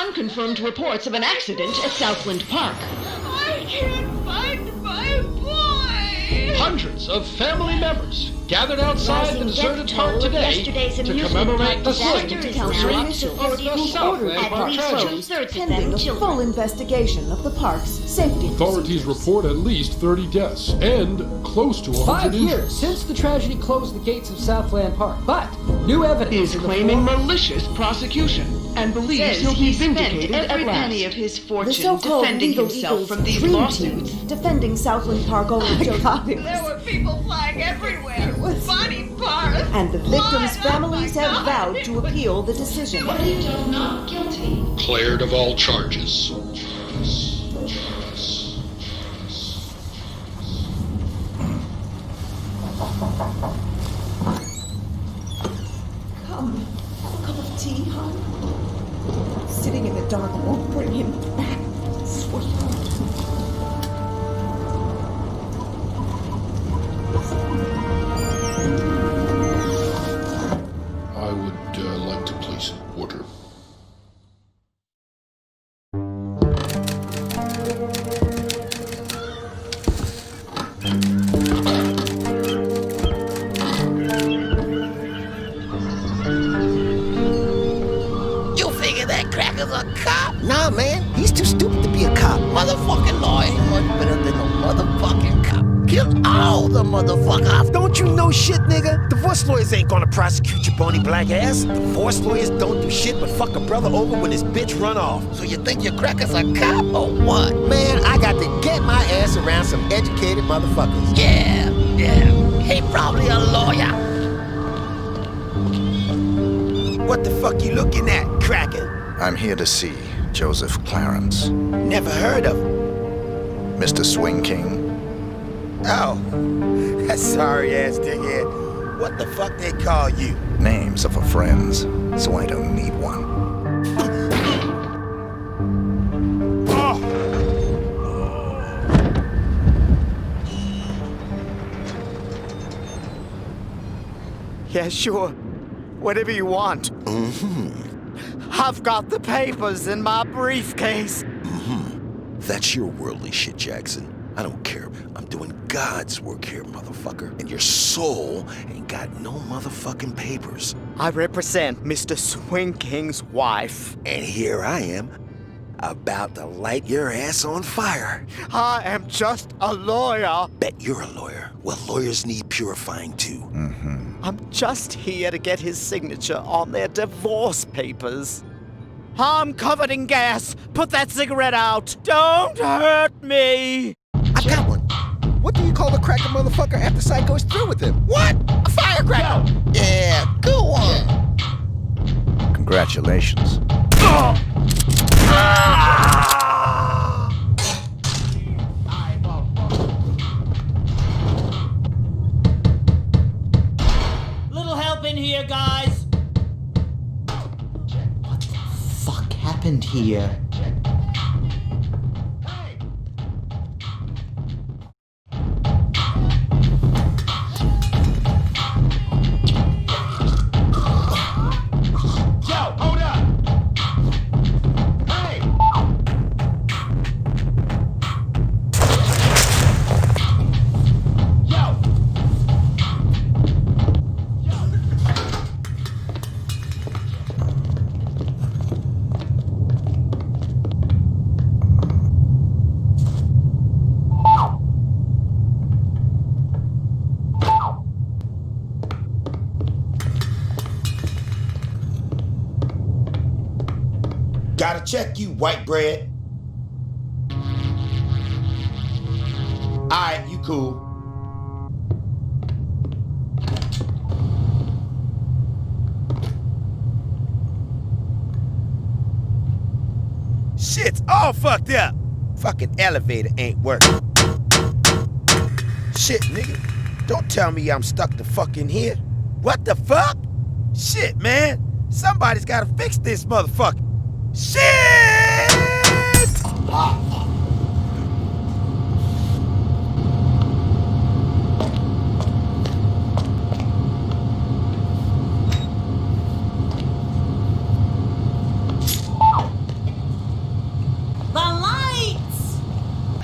unconfirmed reports of an accident at Southland Park. I can't find my boy! Hundreds of family members gathered outside the deserted park today to commemorate the slain of the Southland Park tragedy. Pending a full investigation of the park's safety Authorities report at least 30 deaths and close to 100 5 injuries. years since the tragedy closed the gates of Southland Park, but new evidence Is claiming malicious prosecution and believes he'll be vindicated every penny of his The fortune so-called defending legal himself Eagles from these dream lawsuits. team defending Southland Park owner Joseph. There were people flying everywhere. Body parts. And the victims' Blood. families Oh my have God. vowed to appeal the decision. Not guilty. Cleared of all charges. Come, have a cup of tea, hon? Sitting in the dark won't bring him back, sweetheart. I would like to place an order. You figure that cracker's a cop? Nah, man. He's too stupid to be a cop. Motherfucking lawyer ain't much better than a motherfucking cop. Kill all the motherfuckers. Don't you know shit, nigga? Divorce lawyers ain't gonna prosecute your bony black ass. Divorce lawyers don't do shit but fuck a brother over when his bitch run off. So you think your cracker's a cop or what? Man, I got to get my ass around some educated motherfuckers. Yeah. He probably a lawyer. What the fuck you looking at, cracker? I'm here to see Joseph Clarence. Never heard of him. Mr. Swing King. Oh, that sorry ass dickhead. What the fuck they call you? Names are for friends, so I don't need one. Yeah, sure. Whatever you want. I've got the papers in my briefcase. That's your worldly shit, Jackson. I don't care. I'm doing God's work here, motherfucker. And your soul ain't got no motherfucking papers. I represent Mr. Swing King's wife. And here I am, about to light your ass on fire. I am just a lawyer. Bet you're a lawyer. Well, lawyers need purifying too. I'm just here to get his signature on their divorce papers. I'm covered in gas. Put that cigarette out. Don't hurt me. I got one. What do you call the cracker motherfucker after Sight goes through with him? What? A firecracker? Yeah, go on. Congratulations. Little help in here, guys. What the fuck happened here? Gotta check you, white bread. Alright, you cool. Shit's all fucked up. Fucking elevator ain't working. Shit, nigga. Don't tell me I'm stuck the fuck in here. What the fuck? Shit, man. Somebody's gotta fix this motherfucker. Shit!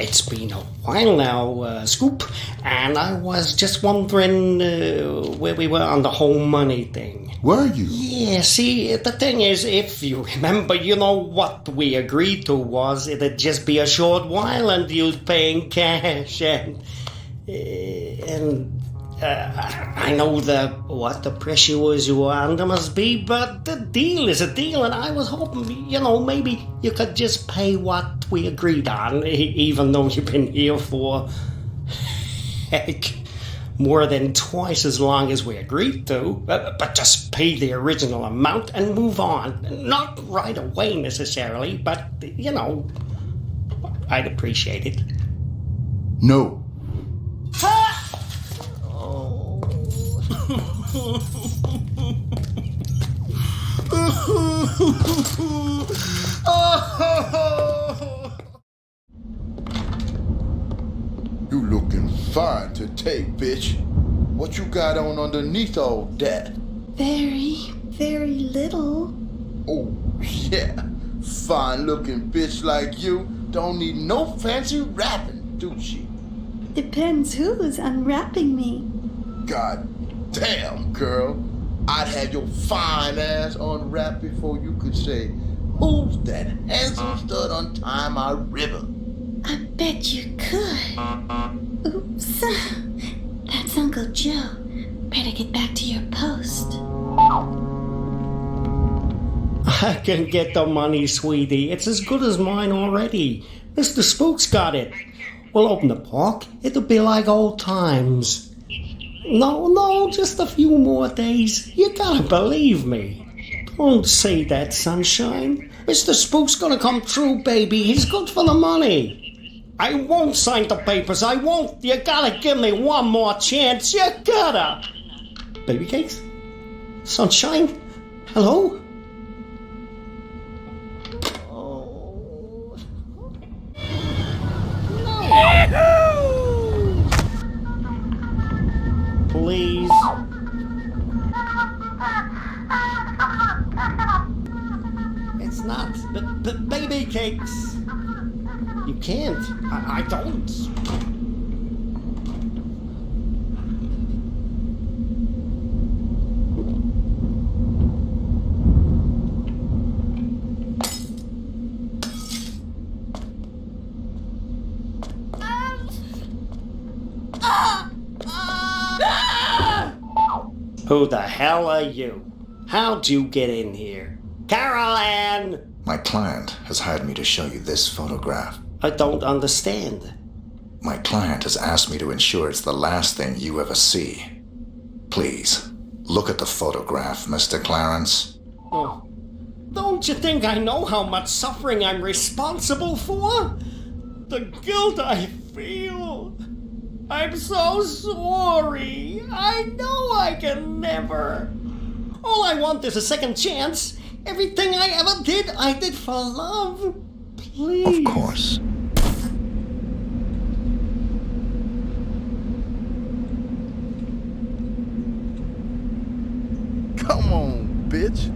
It's been a while now, Scoop, and I was just wondering where we were on the whole money thing. Were you? Yeah, see, the thing is, if you remember, you know what we agreed to was it'd just be a short while and you'd pay in cash, and I know what the pressure was you were under must be, but the deal is a deal, and I was hoping, maybe you could just pay what we agreed on, even though you've been here for, heck, more than twice as long as we agreed to, but just pay the original amount and move on. Not right away necessarily, but, I'd appreciate it. No. You looking fine today, bitch. What you got on underneath all that? Very, very little. Oh, yeah. Fine looking bitch like you don't need no fancy wrapping, do she? Depends who's unwrapping me. God damn, girl. I'd have your fine ass unwrapped before you could say, who's that handsome stud untying my ribbon? I bet you could. Oops. That's Uncle Joe. Better get back to your post. I can get the money, sweetie. It's as good as mine already. Mr. Spook's got it. We'll open the park. It'll be like old times. No, just a few more days. You gotta believe me. Don't say that, sunshine. Mr. Spook's gonna come true, baby. He's good for the money. I won't sign the papers. I won't. You gotta give me one more chance. You gotta. Baby cakes? Sunshine? Hello? Please. It's not baby cakes. You can't. I don't. Who the hell are you? How'd you get in here? Caroline! My client has hired me to show you this photograph. I don't understand. My client has asked me to ensure it's the last thing you ever see. Please, look at the photograph, Mr. Clarence. Oh. Don't you think I know how much suffering I'm responsible for? The guilt I feel. I'm so sorry. I know I can never. All I want is a second chance. Everything I ever did, I did for love. Please. Of course. Come on, bitch.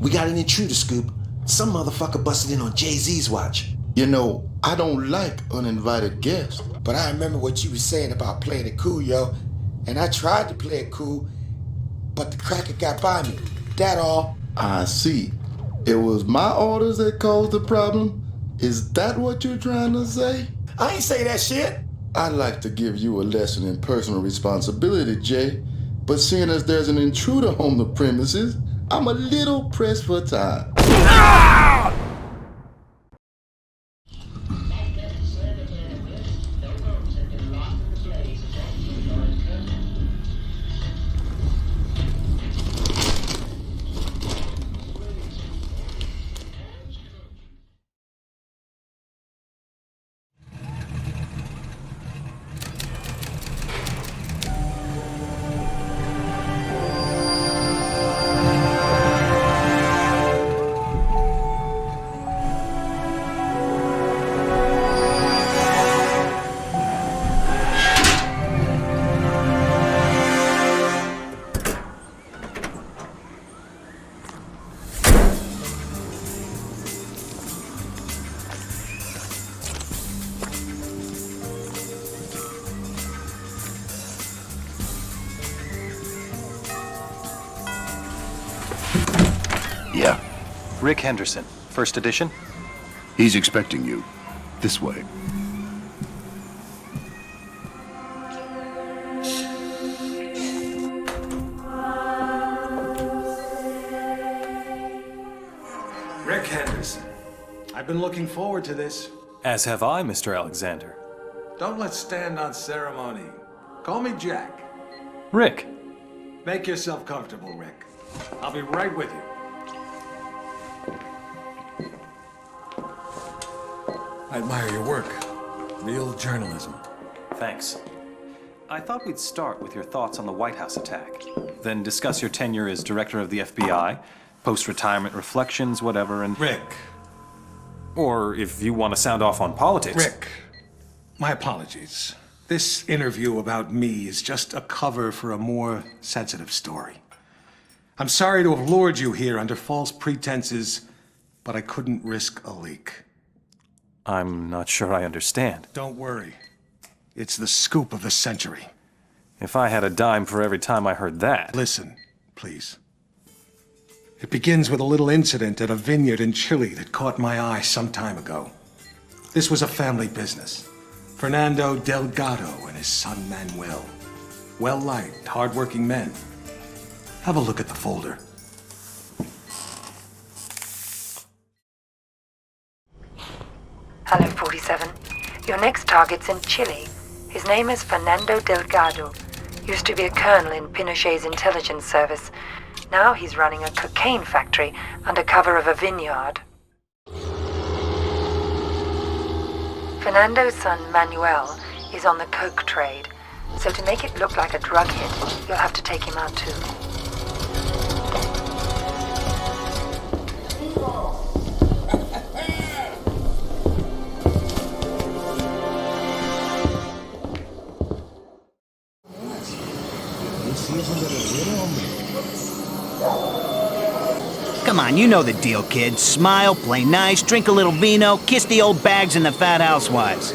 We got an intruder, Scoop. Some motherfucker busted in on Jay-Z's watch. You know, I don't like uninvited guests. But I remember what you were saying about playing it cool, yo. And I tried to play it cool, but the cracker got by me. That all. I see. It was my orders that caused the problem? Is that what you're trying to say? I ain't say that shit. I'd like to give you a lesson in personal responsibility, Jay. But seeing as there's an intruder on the premises, I'm a little pressed for time. Ah! Rick Henderson, first edition. He's expecting you. This way. Rick Henderson. I've been looking forward to this. As have I, Mr. Alexander. Don't let's stand on ceremony. Call me Jack. Rick. Make yourself comfortable, Rick. I'll be right with you. I admire your work. Real journalism. Thanks. I thought we'd start with your thoughts on the White House attack, then discuss your tenure as director of the FBI, post-retirement reflections, whatever, and... Rick. Or if you want to sound off on politics. Rick, my apologies. This interview about me is just a cover for a more sensitive story. I'm sorry to have lured you here under false pretenses, but I couldn't risk a leak. I'm not sure I understand. Don't worry. It's the scoop of the century. If I had a dime for every time I heard that... Listen, please. It begins with a little incident at a vineyard in Chile that caught my eye some time ago. This was a family business. Fernando Delgado and his son Manuel. Well-liked, hard-working men. Have a look at the folder. Hello, 47. Your next target's in Chile. His name is Fernando Delgado. Used to be a colonel in Pinochet's intelligence service. Now he's running a cocaine factory under cover of a vineyard. Fernando's son, Manuel, is on the coke trade. So to make it look like a drug hit, you'll have to take him out too. Come on, you know the deal, kid. Smile, play nice, drink a little vino, kiss the old bags and the fat housewives.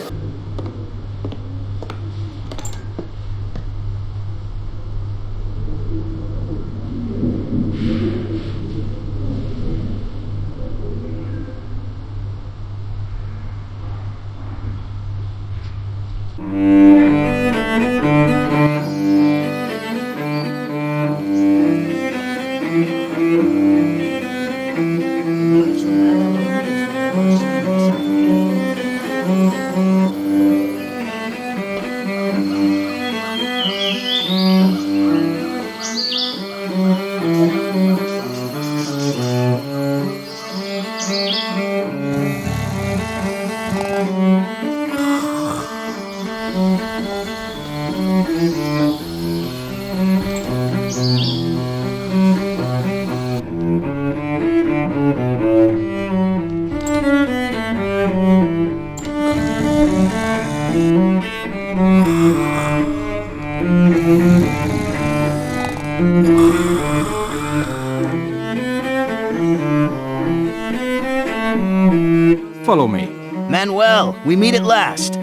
Follow me. Manuel, we meet at last.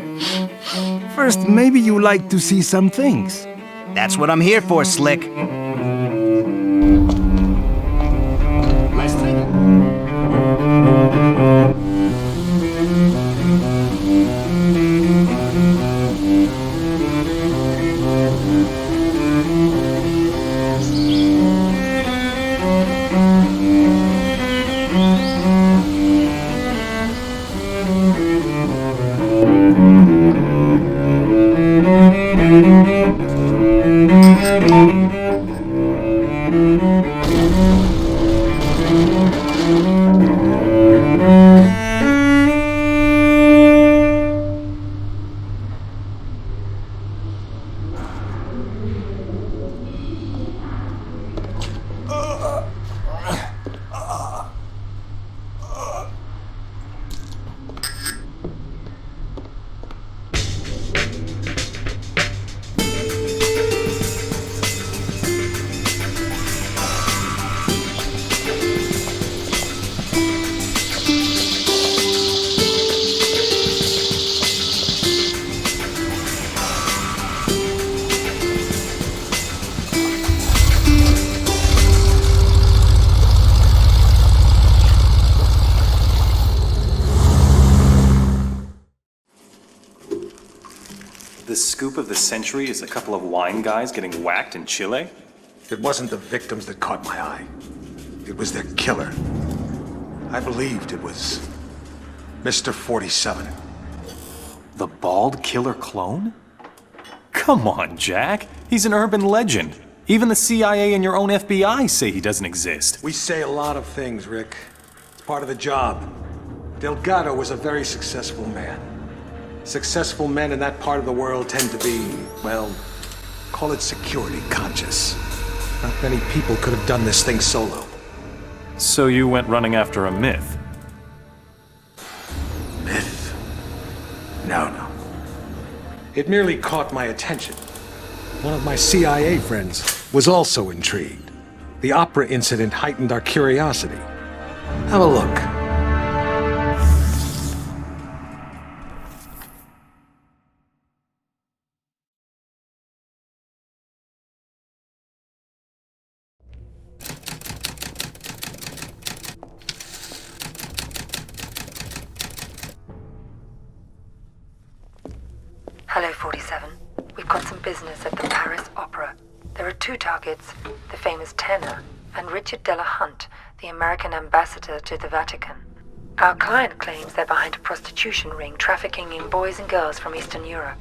First, maybe you like to see some things. That's what I'm here for, Slick. the scoop of the century is a couple of wine guys getting whacked in Chile? It wasn't the victims that caught my eye. It was their killer. I believed it was Mr. 47. The bald killer clone? Come on, Jack. He's an urban legend. Even the CIA and your own FBI say he doesn't exist. We say a lot of things, Rick. It's part of the job. Delgado was a very successful man. Successful men in that part of the world tend to be, well, call it security conscious. Not many people could have done this thing solo. So you went running after a myth? Myth? No. It merely caught my attention. One of my CIA friends was also intrigued. The opera incident heightened our curiosity. Have a look. Hello, 47. We've got some business at the Paris Opera. There are two targets, the famous tenor and Richard Delahunt, the American ambassador to the Vatican. Our client claims they're behind a prostitution ring trafficking in boys and girls from Eastern Europe.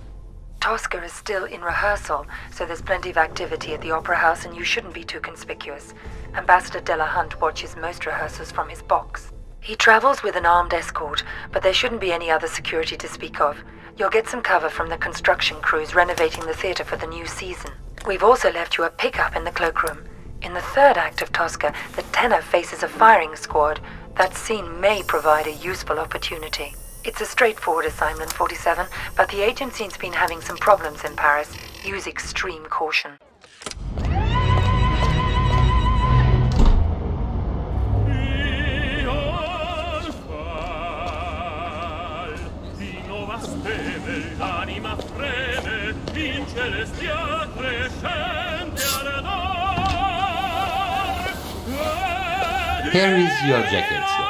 Tosca is still in rehearsal, so there's plenty of activity at the Opera House and you shouldn't be too conspicuous. Ambassador Delahunt watches most rehearsals from his box. He travels with an armed escort, but there shouldn't be any other security to speak of. You'll get some cover from the construction crews renovating the theater for the new season. We've also left you a pickup in the cloakroom. In the third act of Tosca, the tenor faces a firing squad. That scene may provide a useful opportunity. It's a straightforward assignment, 47, but the agency's been having some problems in Paris. Use extreme caution. Here is your jacket, sir.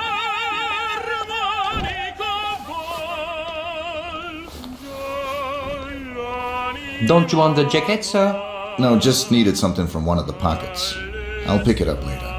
Don't you want the jacket, sir? No, just needed something from one of the pockets. I'll pick it up later.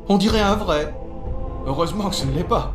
On dirait un vrai. Heureusement que ce ne l'est pas.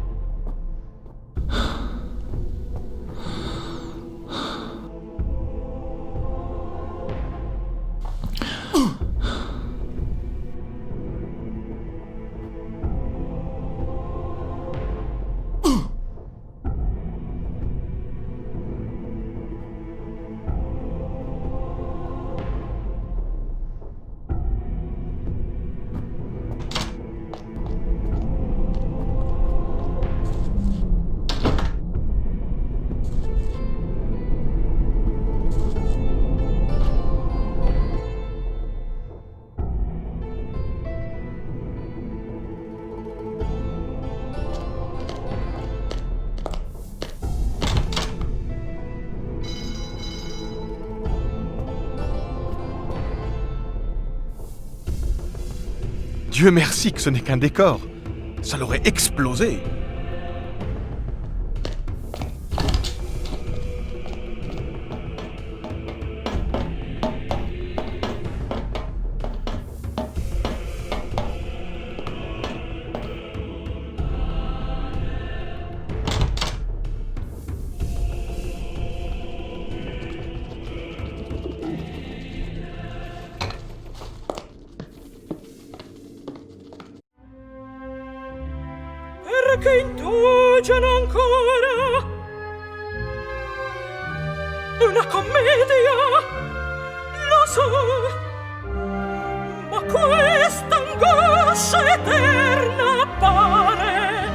Dieu merci que ce n'est qu'un décor. Ça l'aurait explosé. Perché indugiano ancora una commedia, lo so, ma questa angoscia eterna appare.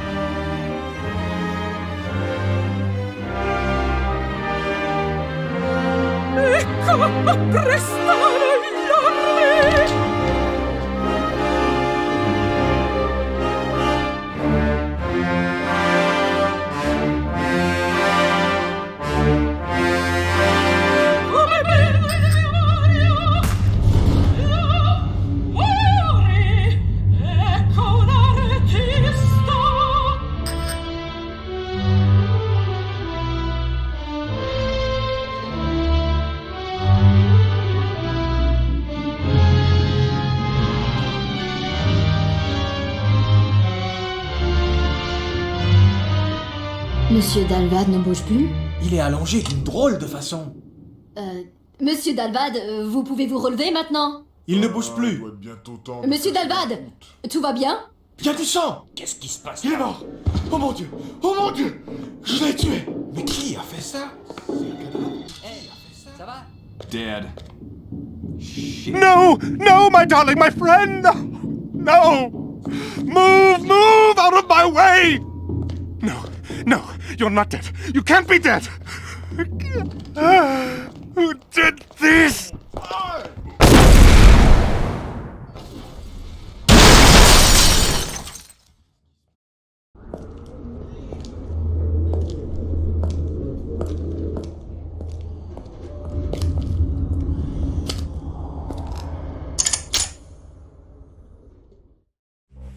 Ecco, apprestano gli orri. Monsieur Dalvad ne bouge plus? Il est allongé d'une drôle de façon. Monsieur Dalvad, vous pouvez vous relever maintenant? Il ne bouge plus. Monsieur Dalvad, tout va bien? Il y a du sang. Qu'est-ce qui se passe? Il est mort. Oh mon Dieu. Oh mon Dieu. Je l'ai tué. Mais qui a fait ça? Ça va? Dead. Shit. No! No, my darling, my friend! No! Move out of my way! No, you're not dead. You can't be dead! Who did this?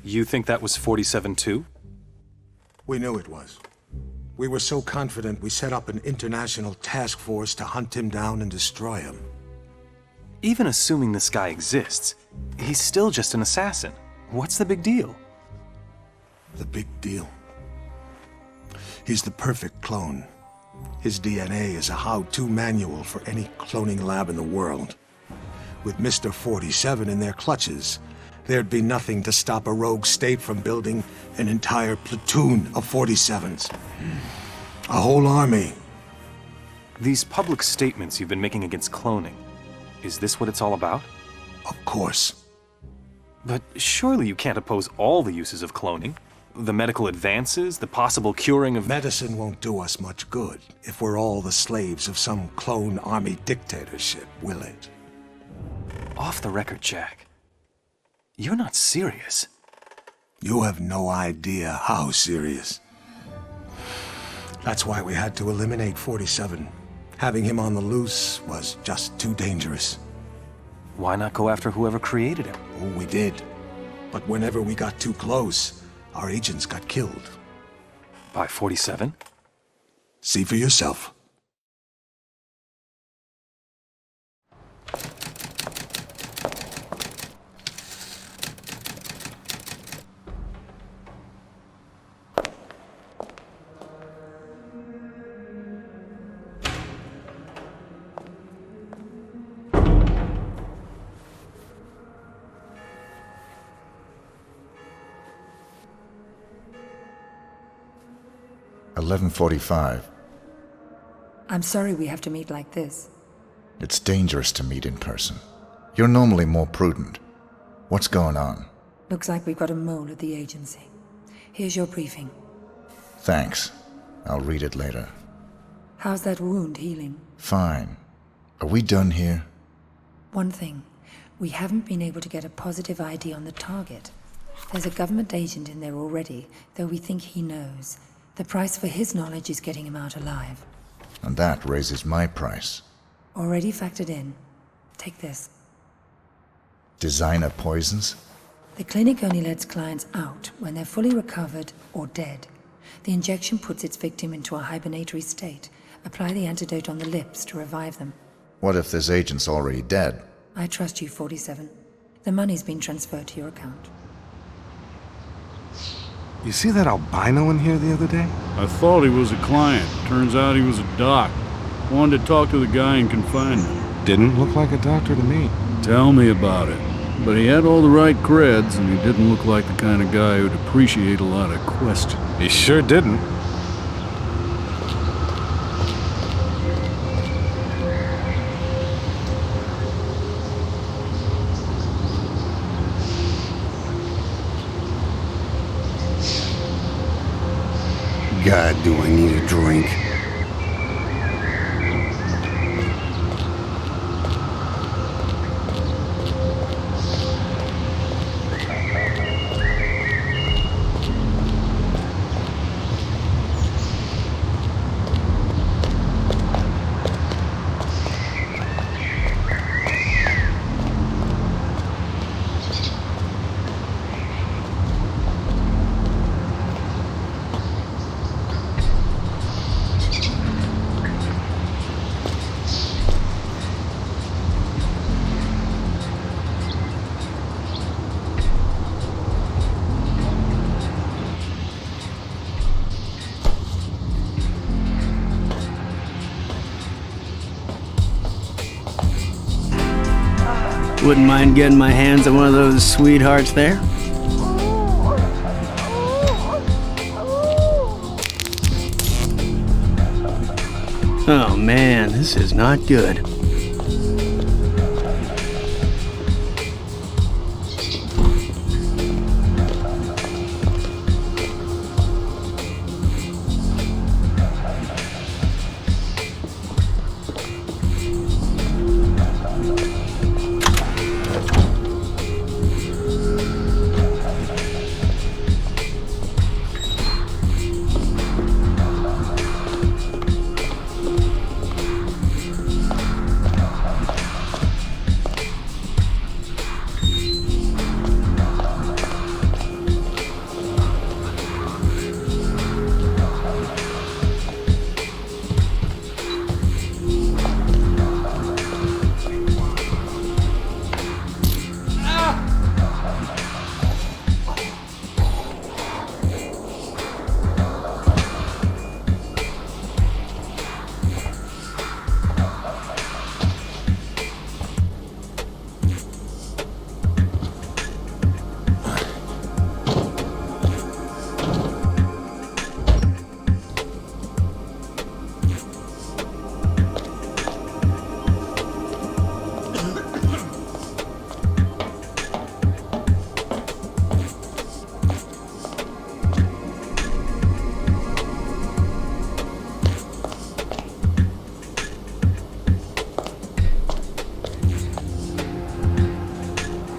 You think that was 47 too? We knew it was. We were so confident we set up an international task force to hunt him down and destroy him. Even assuming this guy exists, he's still just an assassin. What's the big deal? The big deal? He's the perfect clone. His DNA is a how-to manual for any cloning lab in the world. With Mr. 47 in their clutches, there'd be nothing to stop a rogue state from building an entire platoon of 47s. A whole army. These public statements you've been making against cloning, is this what it's all about? Of course. But surely you can't oppose all the uses of cloning? The medical advances, the possible curing of... Medicine won't do us much good if we're all the slaves of some clone army dictatorship, will it? Off the record, Jack. You're not serious. You have no idea how serious. That's why we had to eliminate 47. Having him on the loose was just too dangerous. Why not go after whoever created him? Oh, we did. But whenever we got too close, our agents got killed. By 47? See for yourself. $11:45. I'm sorry we have to meet like this. It's dangerous to meet in person. You're normally more prudent. What's going on? Looks like we've got a mole at the agency. Here's your briefing. Thanks. I'll read it later. How's that wound healing? Fine. Are we done here? One thing. We haven't been able to get a positive ID on the target. There's a government agent in there already, though we think he knows. The price for his knowledge is getting him out alive. And that raises my price. Already factored in. Take this. Designer poisons? The clinic only lets clients out when they're fully recovered or dead. The injection puts its victim into a hibernatory state. Apply the antidote on the lips to revive them. What if this agent's already dead? I trust you, 47. The money's been transferred to your account. You see that albino in here the other day? I thought he was a client. Turns out he was a doc. Wanted to talk to the guy in confinement. Didn't look like a doctor to me. Tell me about it. But he had all the right creds, and he didn't look like the kind of guy who'd appreciate a lot of questions. He sure didn't. God, do I need a drink? Wouldn't mind getting my hands on one of those sweethearts there. Oh man, this is not good.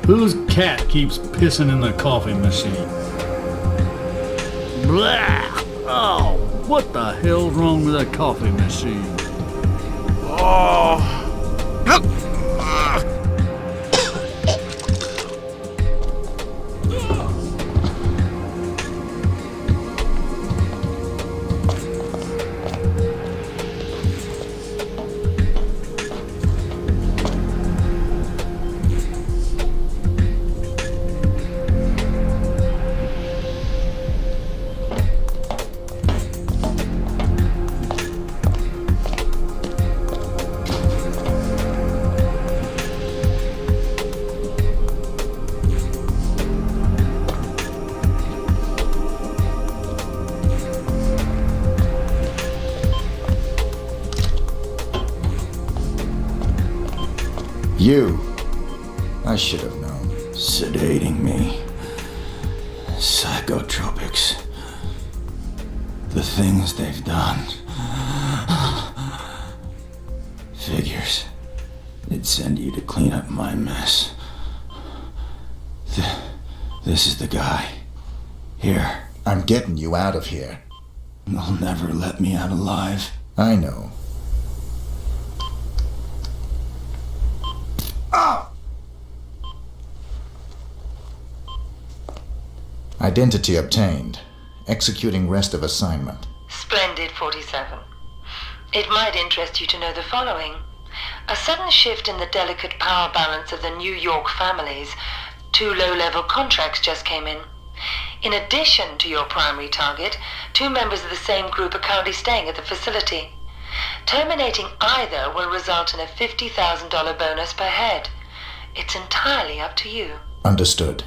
Whose cat keeps pissing in the coffee machine? Blah! Oh, what the hell's wrong with that coffee machine? Oh. You. I should have known. Sedating me. Psychotropics. The things they've done. Figures. They'd send you to clean up my mess. This is the guy. Here. I'm getting you out of here. They'll never let me out alive. I know. Oh! Identity obtained. Executing rest of assignment. Splendid, 47. It might interest you to know the following. A sudden shift in the delicate power balance of the New York families. 2 low-level contracts just came in. In addition to your primary target, 2 members of the same group are currently staying at the facility. Terminating either will result in a $50,000 bonus per head. It's entirely up to you. Understood.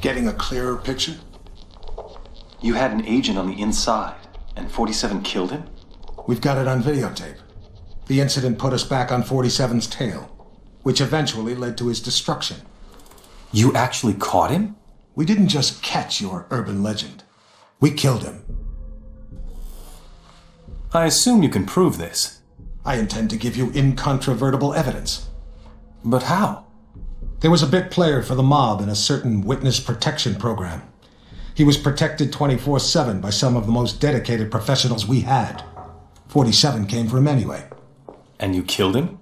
Getting a clearer picture? You had an agent on the inside, and 47 killed him? We've got it on videotape. The incident put us back on 47's tail, which eventually led to his destruction. You actually caught him? We didn't just catch your urban legend. We killed him. I assume you can prove this. I intend to give you incontrovertible evidence. But how? There was a bit player for the mob in a certain witness protection program. He was protected 24/7 by some of the most dedicated professionals we had. 47 came for him anyway. And you killed him?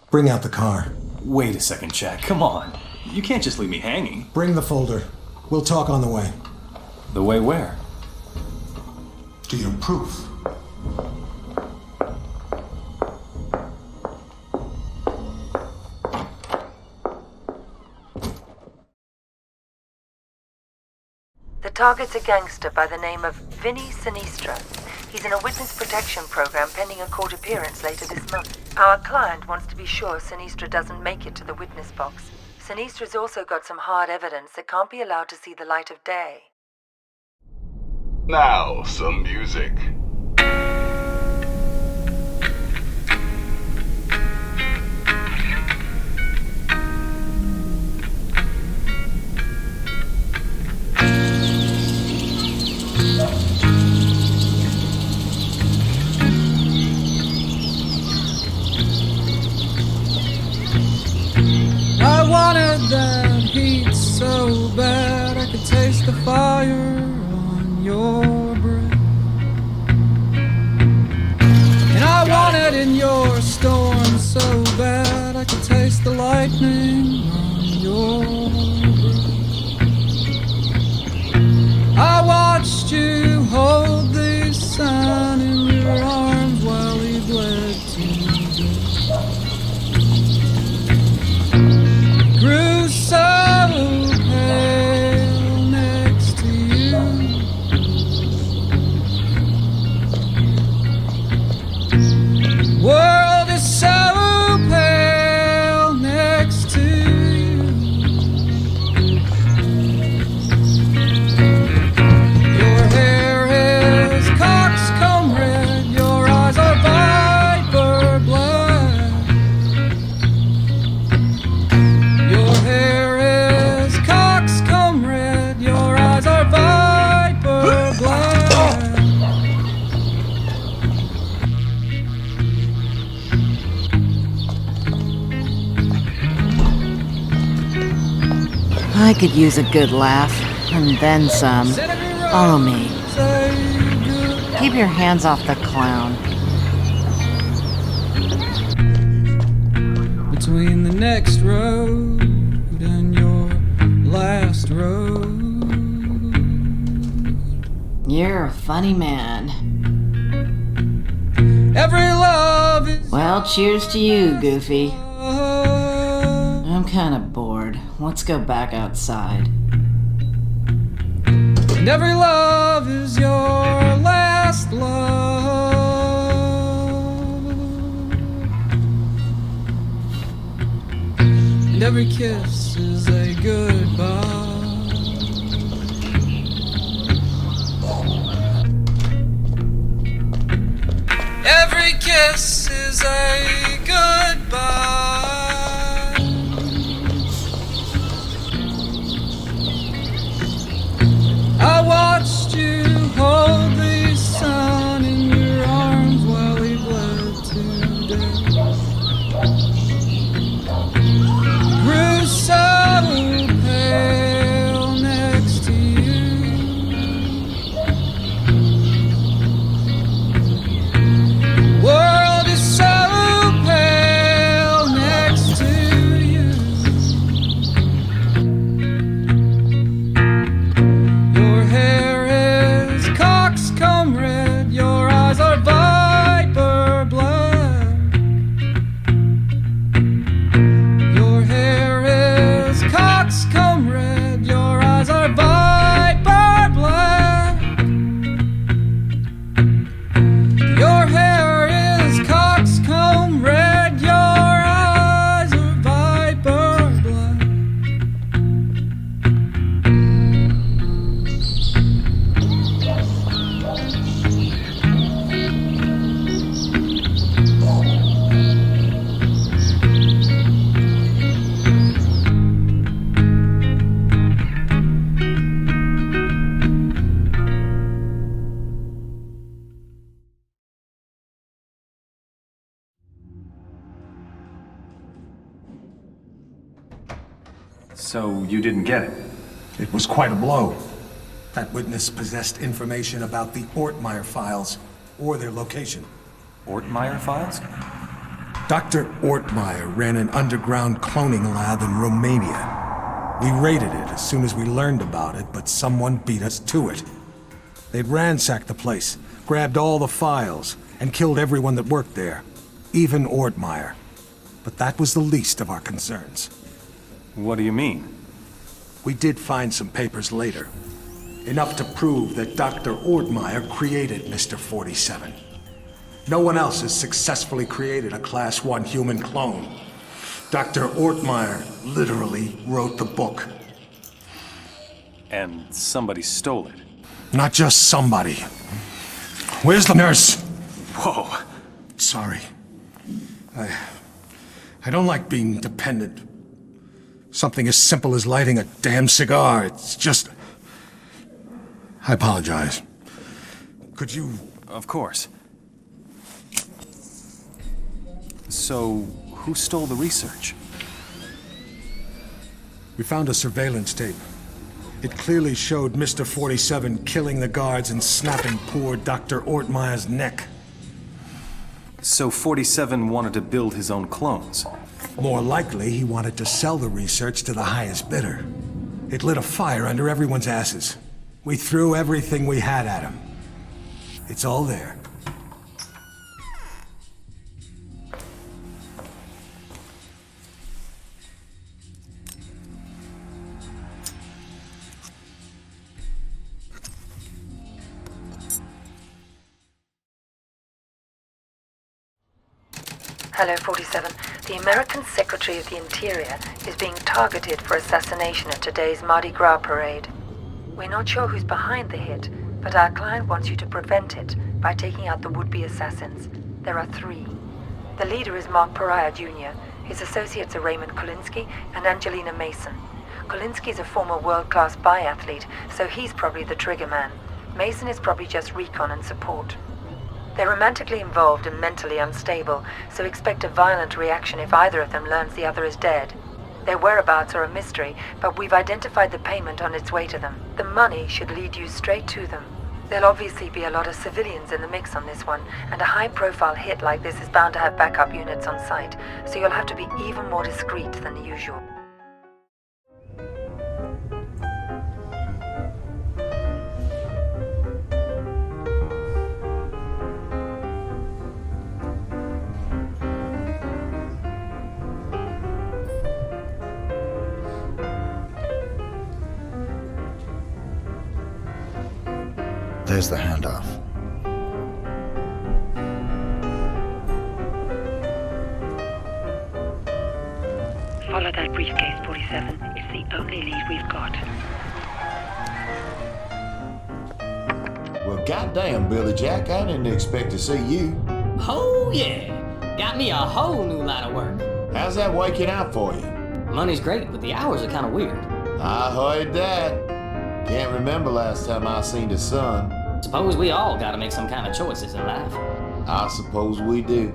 Bring out the car. Wait a second, Jack. Come on. You can't just leave me hanging. Bring the folder. We'll talk on the way. The way where? to your proof. The target's a gangster by the name of Vinny Sinistra. He's in a witness protection program pending a court appearance later this month. Our client wants to be sure Sinistra doesn't make it to the witness box. Sinistra's also got some hard evidence that can't be allowed to see the light of day. Now, some music. I wanted that heat so bad I could taste the fire on your breath. And I wanted in your storm so bad I could taste the lightning on your breath. I watched you hold the sun in your arms while he bled to death. Grew so pale next to you. World is so pale next to you. Your hair is coxcomb red, your eyes are viper black. Your hair is coxcomb red, your eyes are viper black. I could use a good laugh, and then some. Follow me. Keep your hands off the clown. Between the next road and your last road. You're a funny man. Every love is. Well, cheers to you, Goofy. I'm kinda bored. Let's go back outside. And every love is your last love. And every kiss is a goodbye. Every kiss is a goodbye. I watched you hold the sun in your arms while he bled to death. Grew so pale next to you. World is so pale next to you. Your hair is coxcomb red, your eyes are viper black. Your hair is coxcomb red, your eyes are viper black. Your hair is coxcomb red, your eyes are viper black. So you didn't get it? It was quite a blow. That witness possessed information about the Ortmeyer files, or their location. Ortmeyer files? Dr. Ortmeyer ran an underground cloning lab in Romania. We raided it as soon as we learned about it, but someone beat us to it. They'd ransacked the place, grabbed all the files, and killed everyone that worked there, even Ortmeyer. But that was the least of our concerns. What do you mean? We did find some papers later. Enough to prove that Dr. Ortmeyer created Mr. 47. No one else has successfully created a Class 1 human clone. Dr. Ortmeyer literally wrote the book. And somebody stole it. Not just somebody. Where's the nurse? Whoa. Sorry. I don't like being dependent. Something as simple as lighting a damn cigar, it's just... I apologize. Could you... Of course. So, who stole the research? We found a surveillance tape. It clearly showed Mr. 47 killing the guards and snapping poor Dr. Ortmeyer's neck. So 47 wanted to build his own clones? More likely, he wanted to sell the research to the highest bidder. It lit a fire under everyone's asses. We threw everything we had at him. It's all there. Hello, 47. The American Secretary of the Interior is being targeted for assassination at today's Mardi Gras parade. We're not sure who's behind the hit, but our client wants you to prevent it by taking out the would-be assassins. There are 3. The leader is Mark Pariah Jr. His associates are Raymond Kolinsky and Angelina Mason. Kolinsky is a former world-class biathlete, so he's probably the trigger man. Mason is probably just recon and support. They're romantically involved and mentally unstable, so expect a violent reaction if either of them learns the other is dead. Their whereabouts are a mystery, but we've identified the payment on its way to them. The money should lead you straight to them. There'll obviously be a lot of civilians in the mix on this one, and a high-profile hit like this is bound to have backup units on site, so you'll have to be even more discreet than the usual. There's the handoff. Follow that briefcase, 47. It's the only lead we've got. Well, goddamn, Billy Jack, I didn't expect to see you. Oh, yeah. Got me a whole new line of work. How's that working out for you? Money's great, but the hours are kind of weird. I heard that. Can't remember last time I seen the sun. Suppose we all gotta make some kind of choices in life. I suppose we do.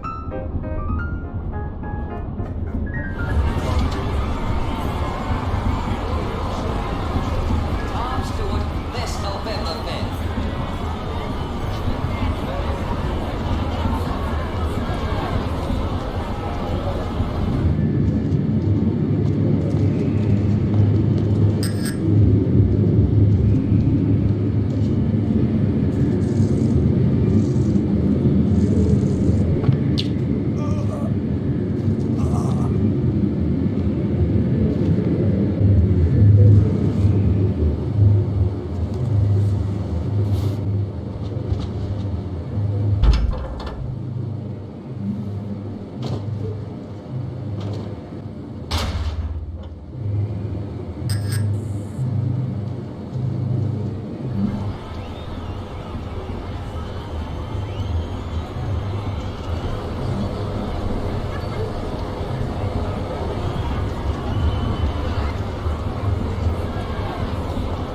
Tom Stewart, this November 5th.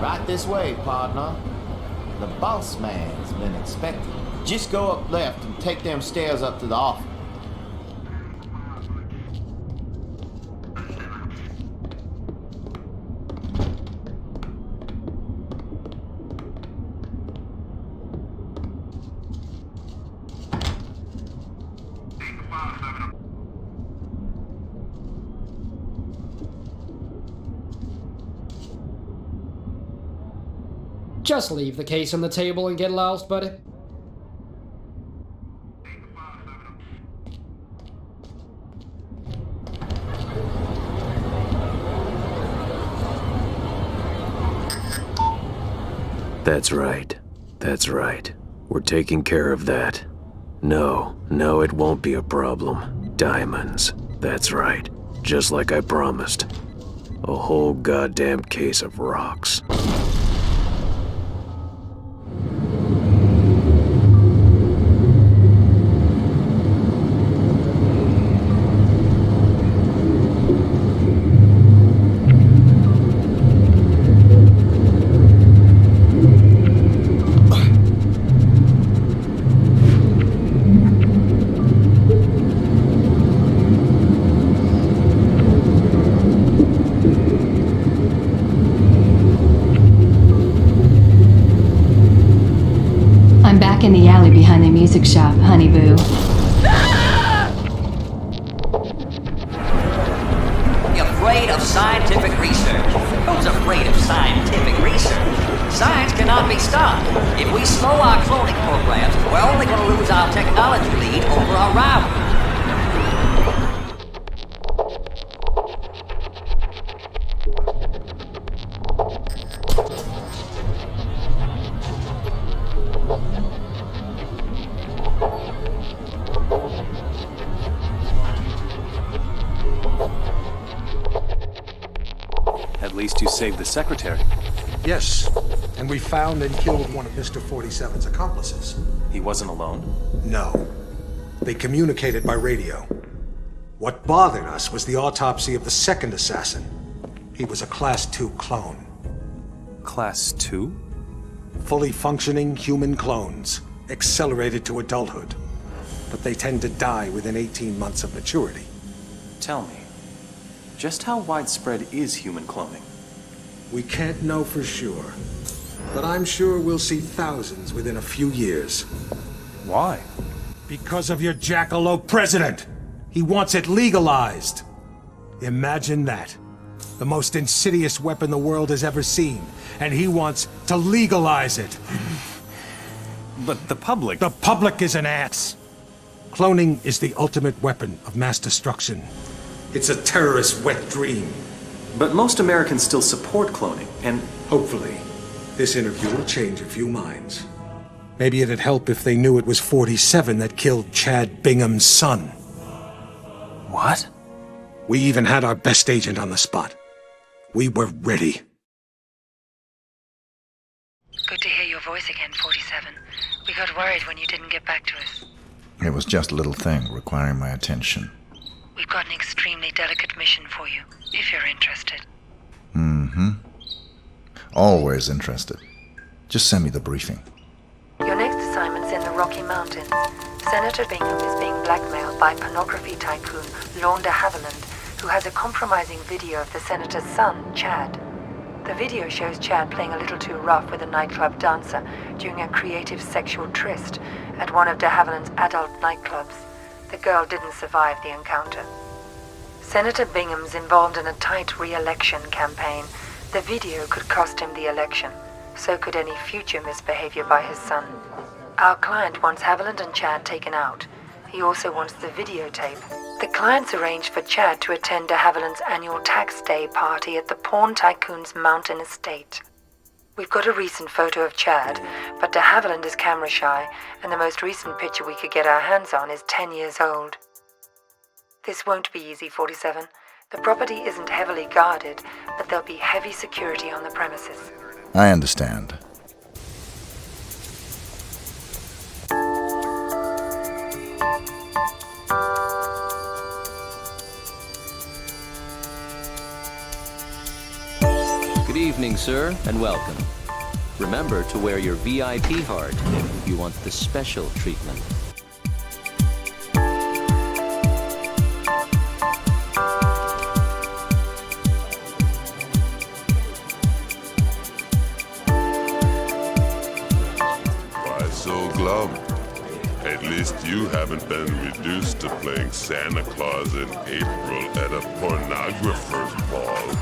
Right this way, partner. The boss man's been expecting. Just go up left and take them stairs up to the office. Just leave the case on the table and get lost, buddy. That's right. That's right. We're taking care of that. No, it won't be a problem. Diamonds. That's right. Just like I promised. A whole goddamn case of rocks. In the alley behind the music shop, honey boo. You're afraid of scientific research? Who's afraid of scientific research? Science cannot be stopped. If we slow our cloning programs, we're only going to lose our technology lead over our rivals. At least you saved the secretary. Yes, and we found and killed one of Mr. 47's accomplices. He wasn't alone? No. They communicated by radio. What bothered us was the autopsy of the second assassin. He was a Class 2 clone. Class 2? Fully functioning human clones, accelerated to adulthood. But they tend to die within 18 months of maturity. Tell me, just how widespread is human cloning? We can't know for sure, but I'm sure we'll see thousands within a few years. Why? Because of your jackalope president! He wants it legalized! Imagine that. The most insidious weapon the world has ever seen, and he wants to legalize it. But the public... The public is an ass! Cloning is the ultimate weapon of mass destruction. It's a terrorist's wet dream. But most Americans still support cloning, and... Hopefully, this interview will change a few minds. Maybe it'd help if they knew it was 47 that killed Chad Bingham's son. What? We even had our best agent on the spot. We were ready. Good to hear your voice again, 47. We got worried when you didn't get back to us. It was just a little thing requiring my attention. We've got an extremely delicate mission for you, if you're interested. Mm-hmm. Always interested. Just send me the briefing. Your next assignment's in the Rocky Mountains. Senator Bingham is being blackmailed by pornography tycoon Lorne de Havilland, who has a compromising video of the senator's son, Chad. The video shows Chad playing a little too rough with a nightclub dancer during a creative sexual tryst at one of de Havilland's adult nightclubs. The girl didn't survive the encounter. Senator Bingham's involved in a tight re-election campaign. The video could cost him the election. So could any future misbehavior by his son. Our client wants Haviland and Chad taken out. He also wants the videotape. The client's arranged for Chad to attend de Havilland's annual tax day party at the porn tycoon's mountain estate. We've got a recent photo of Chad, but de Havilland is camera shy, and the most recent picture we could get our hands on is 10 years old. This won't be easy, 47. The property isn't heavily guarded, but there'll be heavy security on the premises. I understand. Good evening, sir, and welcome. Remember to wear your VIP heart if you want the special treatment. Why so glum? At least you haven't been reduced to playing Santa Claus in April at a pornographer's ball.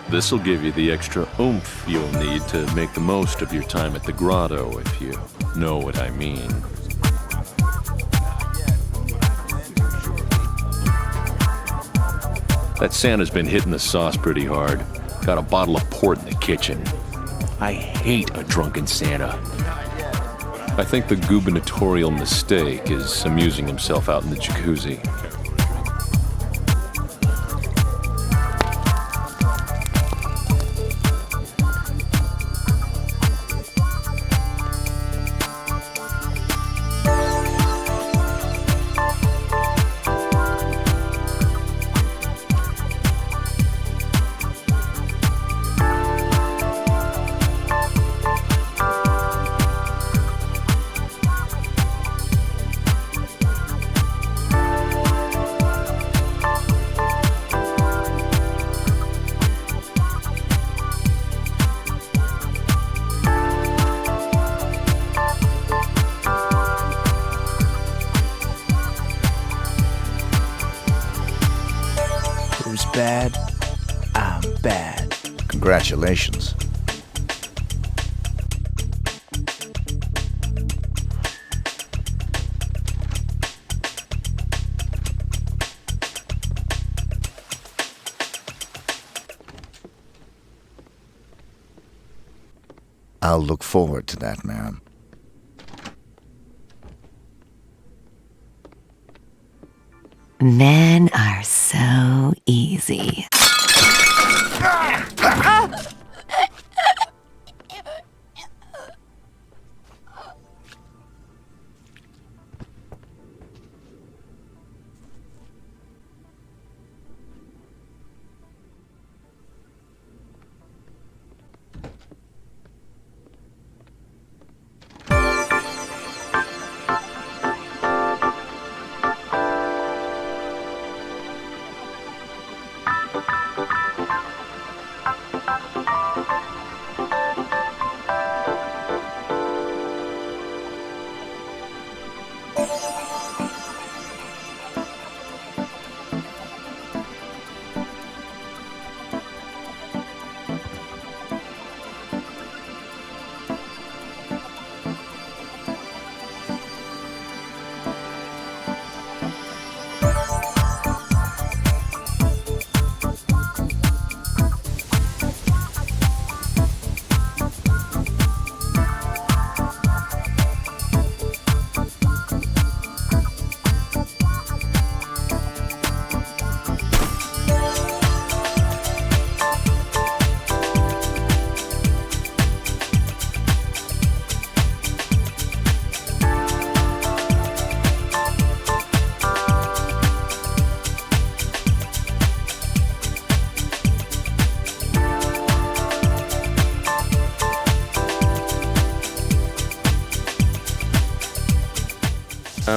This'll give you the extra oomph you'll need to make the most of your time at the grotto, if you know what I mean. That Santa's been hitting the sauce pretty hard. Got a bottle of port in the kitchen. I hate a drunken Santa. I think the gubernatorial mistake is amusing himself out in the jacuzzi. Who's bad? I'm bad. Congratulations. I'll look forward to that, ma'am. Men are so easy.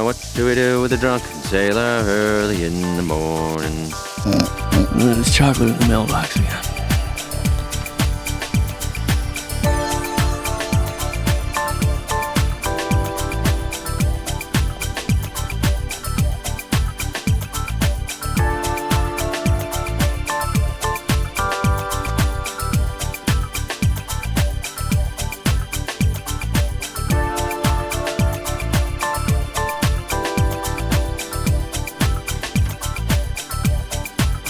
What do we do with a drunken sailor early in the morning? There's chocolate in the mailbox again.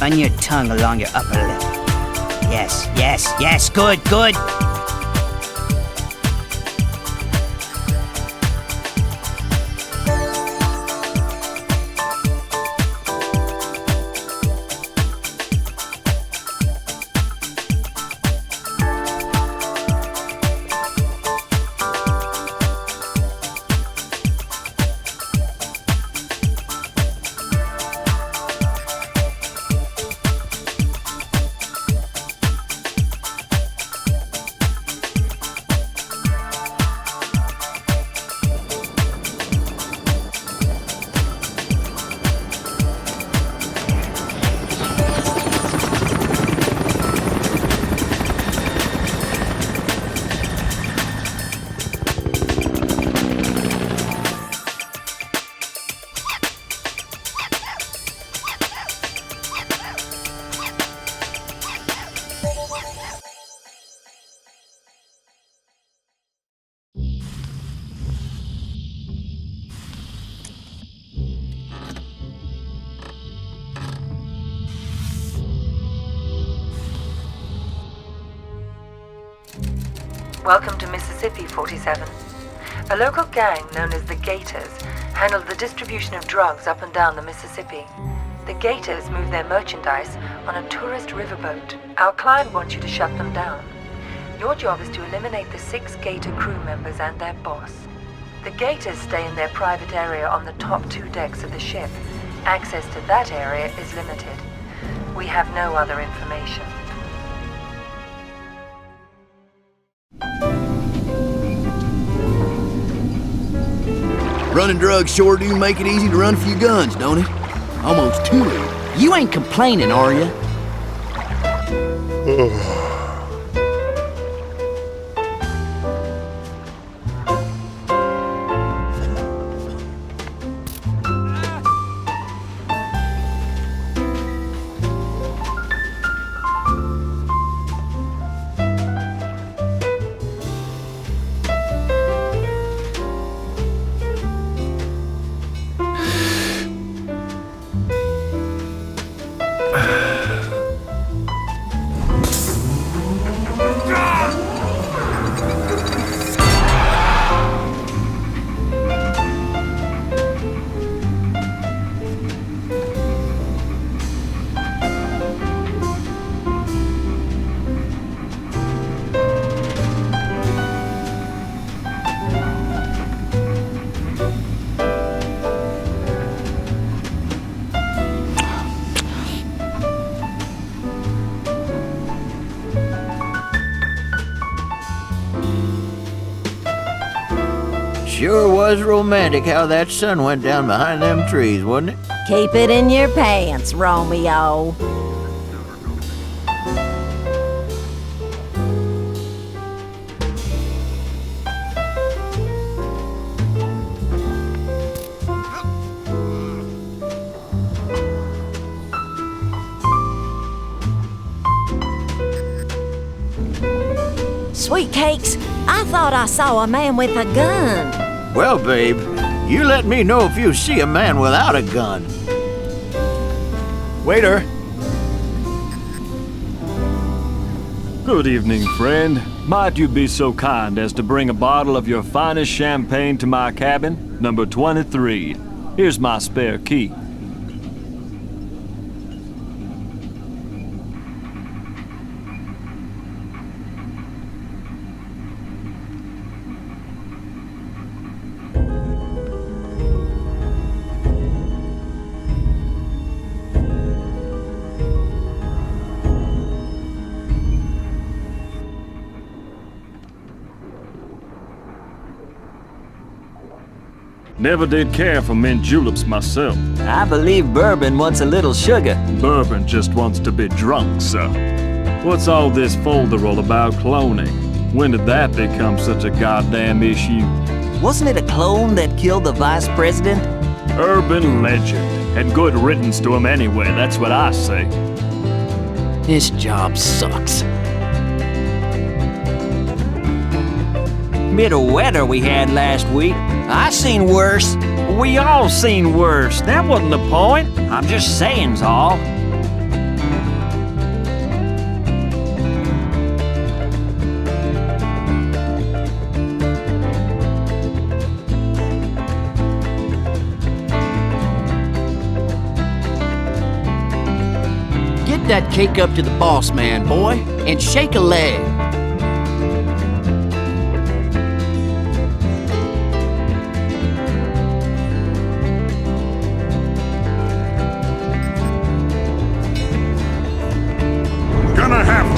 Run your tongue along your upper lip. Yes, yes, yes, good, good. Welcome to Mississippi, 47. A local gang known as the Gators handled the distribution of drugs up and down the Mississippi. The Gators move their merchandise on a tourist riverboat. Our client wants you to shut them down. Your job is to eliminate the 6 Gator crew members and their boss. The Gators stay in their private area on the top 2 decks of the ship. Access to that area is limited. We have no other information. Running drugs sure do make it easy to run a few guns, don't it? Almost too easy. You ain't complaining, are you? Sure was romantic how that sun went down behind them trees, wasn't it? Keep it in your pants, Romeo. Sweet cakes, I thought I saw a man with a gun. Well, babe, you let me know if you see a man without a gun. Waiter! Good evening, friend. Might you be so kind as to bring a bottle of your finest champagne to my cabin, number 23. Here's my spare key. Never did care for mint juleps myself. I believe bourbon wants a little sugar. Bourbon just wants to be drunk, sir. What's all this folderol about cloning? When did that become such a goddamn issue? Wasn't it a clone that killed the vice president? Urban legend. And good riddance to him anyway, that's what I say. This job sucks. Bit of weather we had last week. I seen worse. We all seen worse. That wasn't the point. I'm just saying's all. Get that cake up to the boss man, boy, and shake a leg.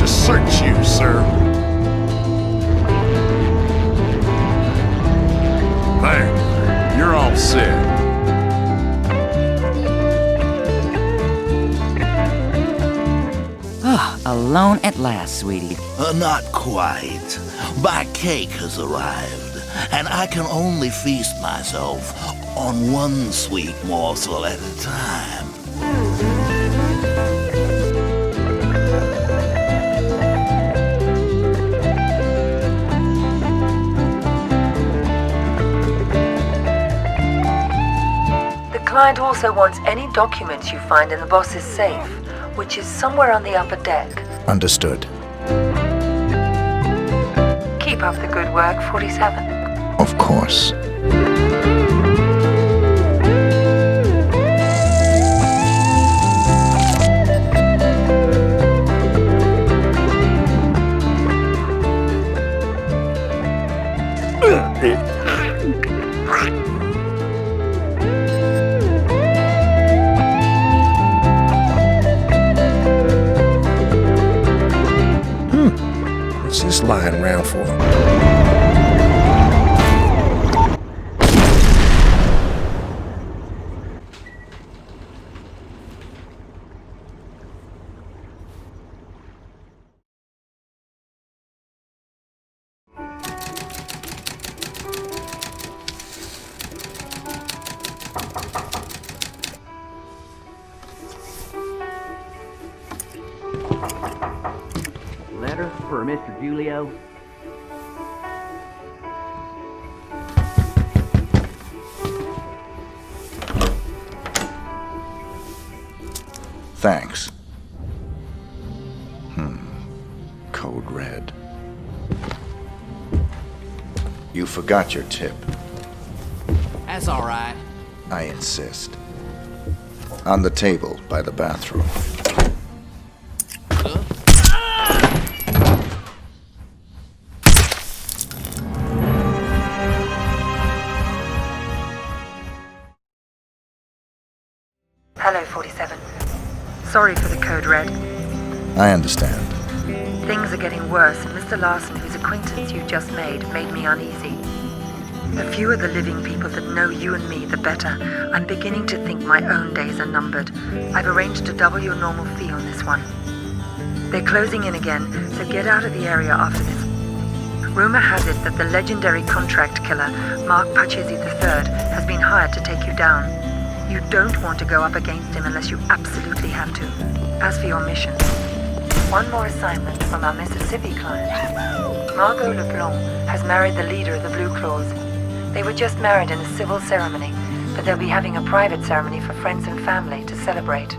Search you, sir. There, you're all set. Alone at last, sweetie. Not quite. My cake has arrived, and I can only feast myself on one sweet morsel at a time. The client also wants any documents you find in the boss's safe, which is somewhere on the upper deck. Understood. Keep Keep up the good work, 47. Of course. What's this lying around for? Letter for Mr. Julio. Thanks. Code red. You forgot your tip. That's all right. I insist. On the table by the bathroom. Hello, 47. Sorry for the code red. I understand. Things are getting worse, and Mr. Larson, whose acquaintance you just made me uneasy. The fewer the living people that know you and me, the better. I'm beginning to think my own days are numbered. I've arranged to double your normal fee on this one. They're closing in again, so get out of the area after this. Rumor has it that the legendary contract killer, Mark Pachesi III, has been hired to take you down. You don't want to go up against him unless you absolutely have to. As for your mission, one more assignment from our Mississippi client. Margot LeBlanc has married the leader of the Blue Claws. They were just married in a civil ceremony, but they'll be having a private ceremony for friends and family to celebrate.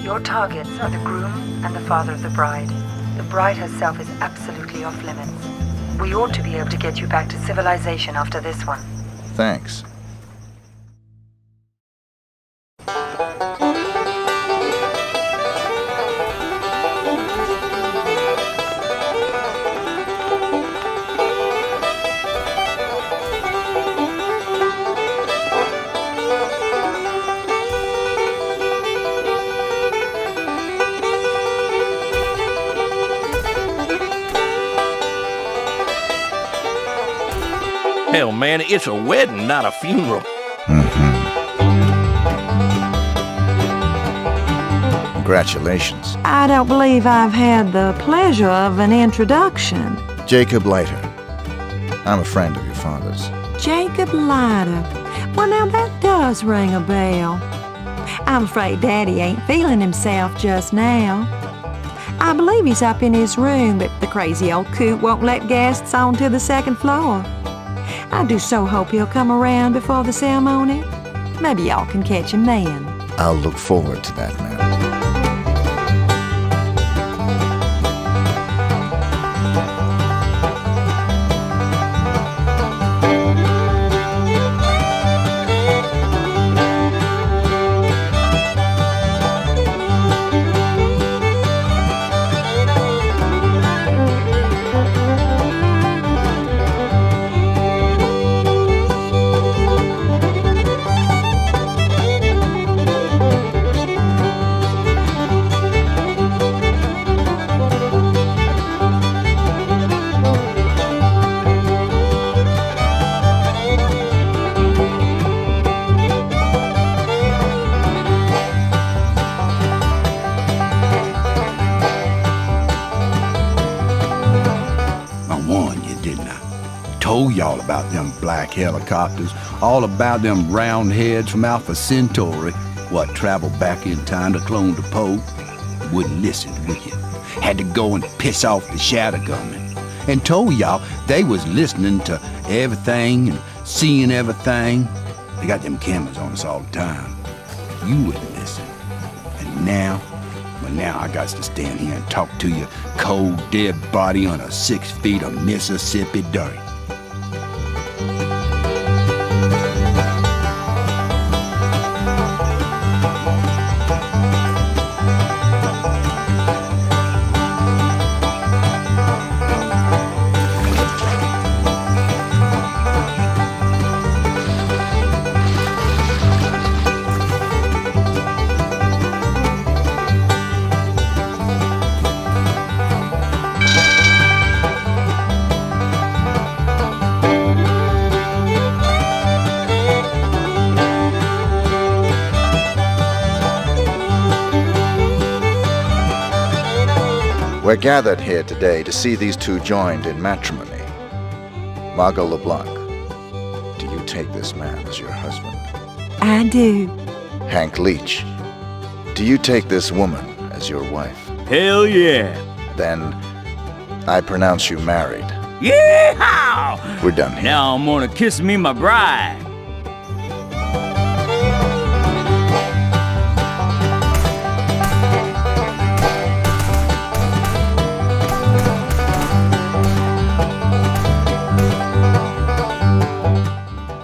Your targets are the groom and the father of the bride. The bride herself is absolutely off limits. We ought to be able to get you back to civilization after this one. Thanks. Hell, man, it's a wedding, not a funeral. Congratulations. I don't believe I've had the pleasure of an introduction. Jacob Leiter. I'm a friend of your father's. Jacob Leiter. Well, now that does ring a bell. I'm afraid Daddy ain't feeling himself just now. I believe he's up in his room, but the crazy old coot won't let guests onto the second floor. I do so hope he'll come around before the ceremony. Maybe y'all can catch him then. I'll look forward to that, ma'am. Told y'all about them black helicopters, all about them round heads from Alpha Centauri, what traveled back in time to clone the Pope. Wouldn't listen, would you? Had to go and piss off the shadow gunmen. And told y'all they was listening to everything and seeing everything. They got them cameras on us all the time. You wouldn't listen. And now, when now I got to stand here and talk to your cold, dead body on a 6 feet of Mississippi dirt. We're gathered here today to see these two joined in matrimony. Margot LeBlanc, do you take this man as your husband? I do. Hank Leach, do you take this woman as your wife? Hell yeah. Then I pronounce you married. Yeehaw! We're done here. Now I'm gonna kiss me my bride.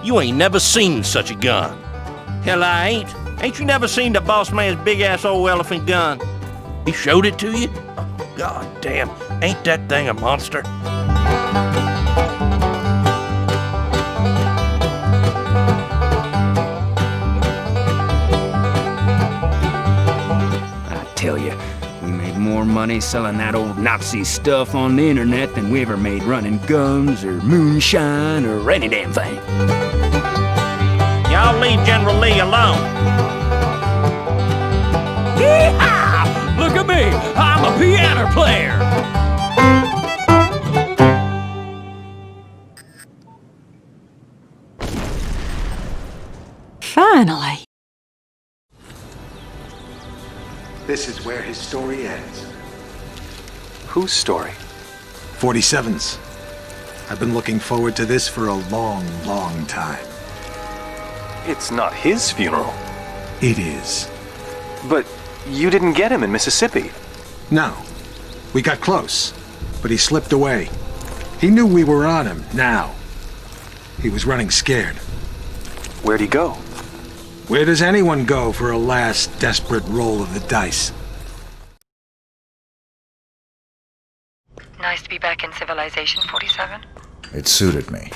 You ain't never seen such a gun. Hell, I ain't. Ain't you never seen the boss man's big-ass old elephant gun? He showed it to you? Oh, God damn, ain't that thing a monster? I tell you, we made more money selling that old Nazi stuff on the internet than we ever made running guns or moonshine or any damn thing. Y'all leave General Lee alone. Yeehaw! Look at me, I'm a piano player. Finally. This is where his story ends. Whose story? 47's. I've been looking forward to this for a long, long time. It's not his funeral. It is. But you didn't get him in Mississippi. No. We got close, but he slipped away. He knew we were on him, now. He was running scared. Where'd he go? Where does anyone go for a last desperate roll of the dice? Nice to be back in civilization, 47. It suited me.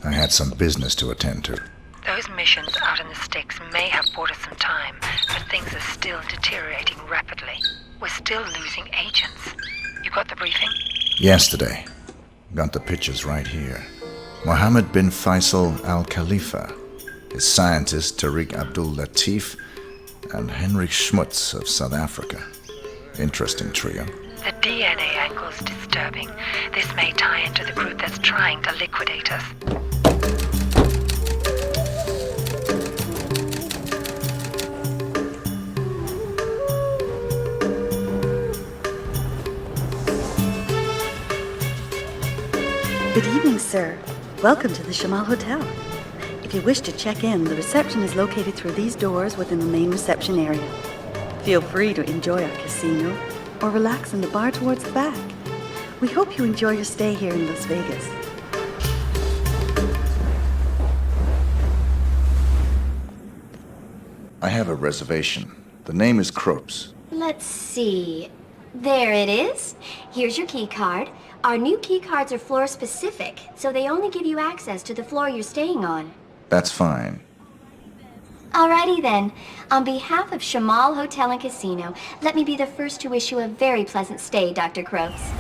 I had some business to attend to. Those missions out in the sticks may have bought us some time, but things are still deteriorating rapidly. We're still losing agents. You got the briefing? Yesterday. Got the pictures right here. Mohammed bin Faisal Al Khalifa, his scientist Tariq Abdul Latif, and Henrik Schmutz of South Africa. Interesting trio. The DNA angle's disturbing. This may tie into the group that's trying to liquidate us. Good evening, sir. Welcome to the Shamal Hotel. If you wish to check in, the reception is located through these doors within the main reception area. Feel free to enjoy our casino or relax in the bar towards the back. We hope you enjoy your stay here in Las Vegas. I have a reservation. The name is Kropes. Let's see. There it is. Here's your key card. Our new key cards are floor specific, so they only give you access to the floor you're staying on. That's fine. Alrighty then. On behalf of Shamal Hotel and Casino, let me be the first to wish you a very pleasant stay, Dr. Croaks.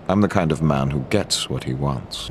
I'm the kind of man who gets what he wants.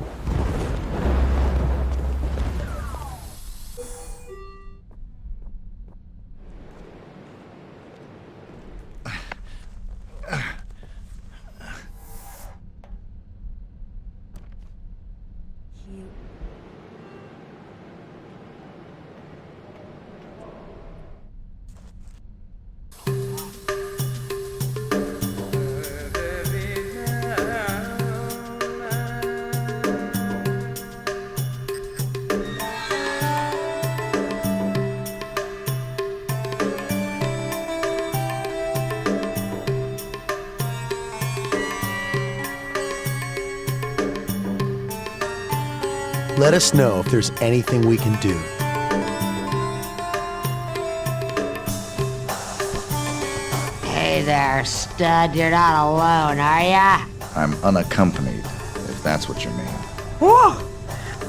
Let us know if there's anything we can do. Hey there, stud. You're not alone, are ya? I'm unaccompanied, if that's what you mean. Whoa!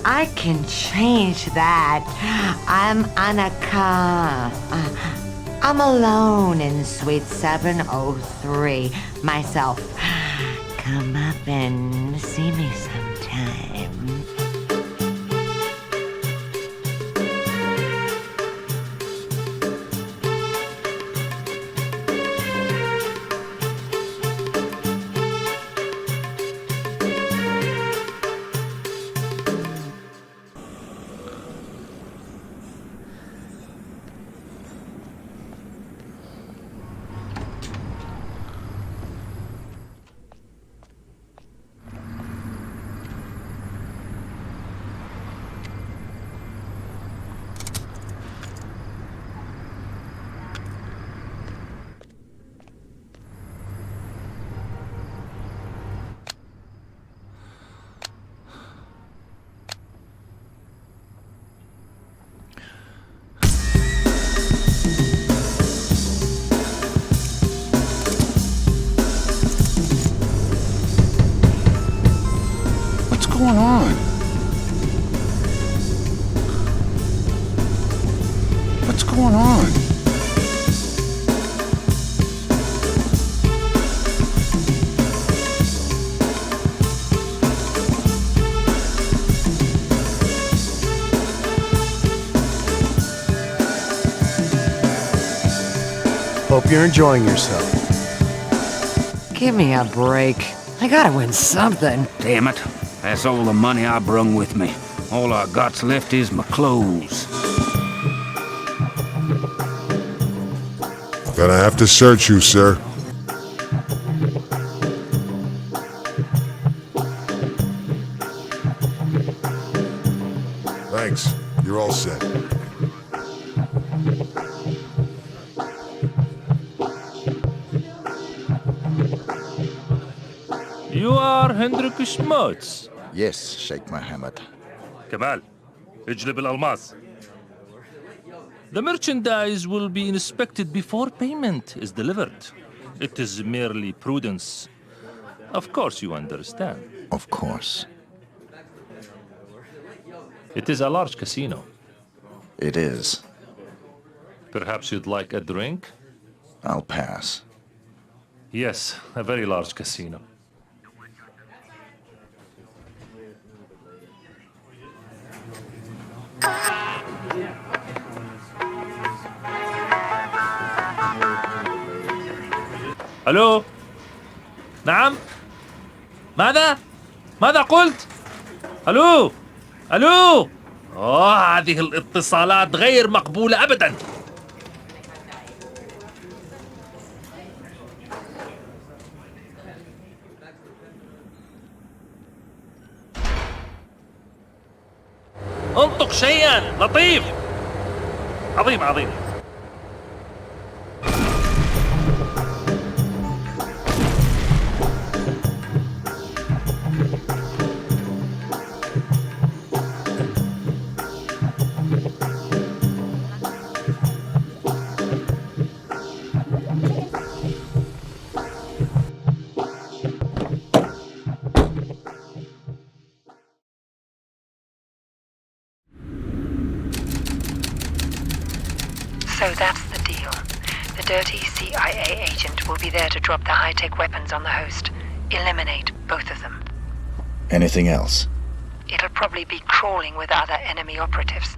I can change that. I'm alone in Suite 703 myself. Come up and see me sometime. What's going on? What's going on? Hope you're enjoying yourself. Give me a break. I gotta win something. Damn it. That's all the money I brung with me. All I got's left is my clothes. Gonna have to search you, sir. Thanks. You're all set. You are Hendrik Schmutz. Yes, Sheikh Mohammed. كمال اجلب الألماس. The merchandise will be inspected before payment is delivered. It is merely prudence. Of course you understand. Of course. It is a large casino. It is. Perhaps you'd like a drink? I'll pass. Yes, a very large casino. ألو؟ نعم؟ ماذا قلت؟ ألو؟ ألو؟ هذه الاتصالات غير مقبولة أبداً. انطق شيئاً لطيف. عظيم عظيم. So that's the deal. The dirty CIA agent will be there to drop the high-tech weapons on the host. Eliminate both of them. Anything else? It'll probably be crawling with other enemy operatives.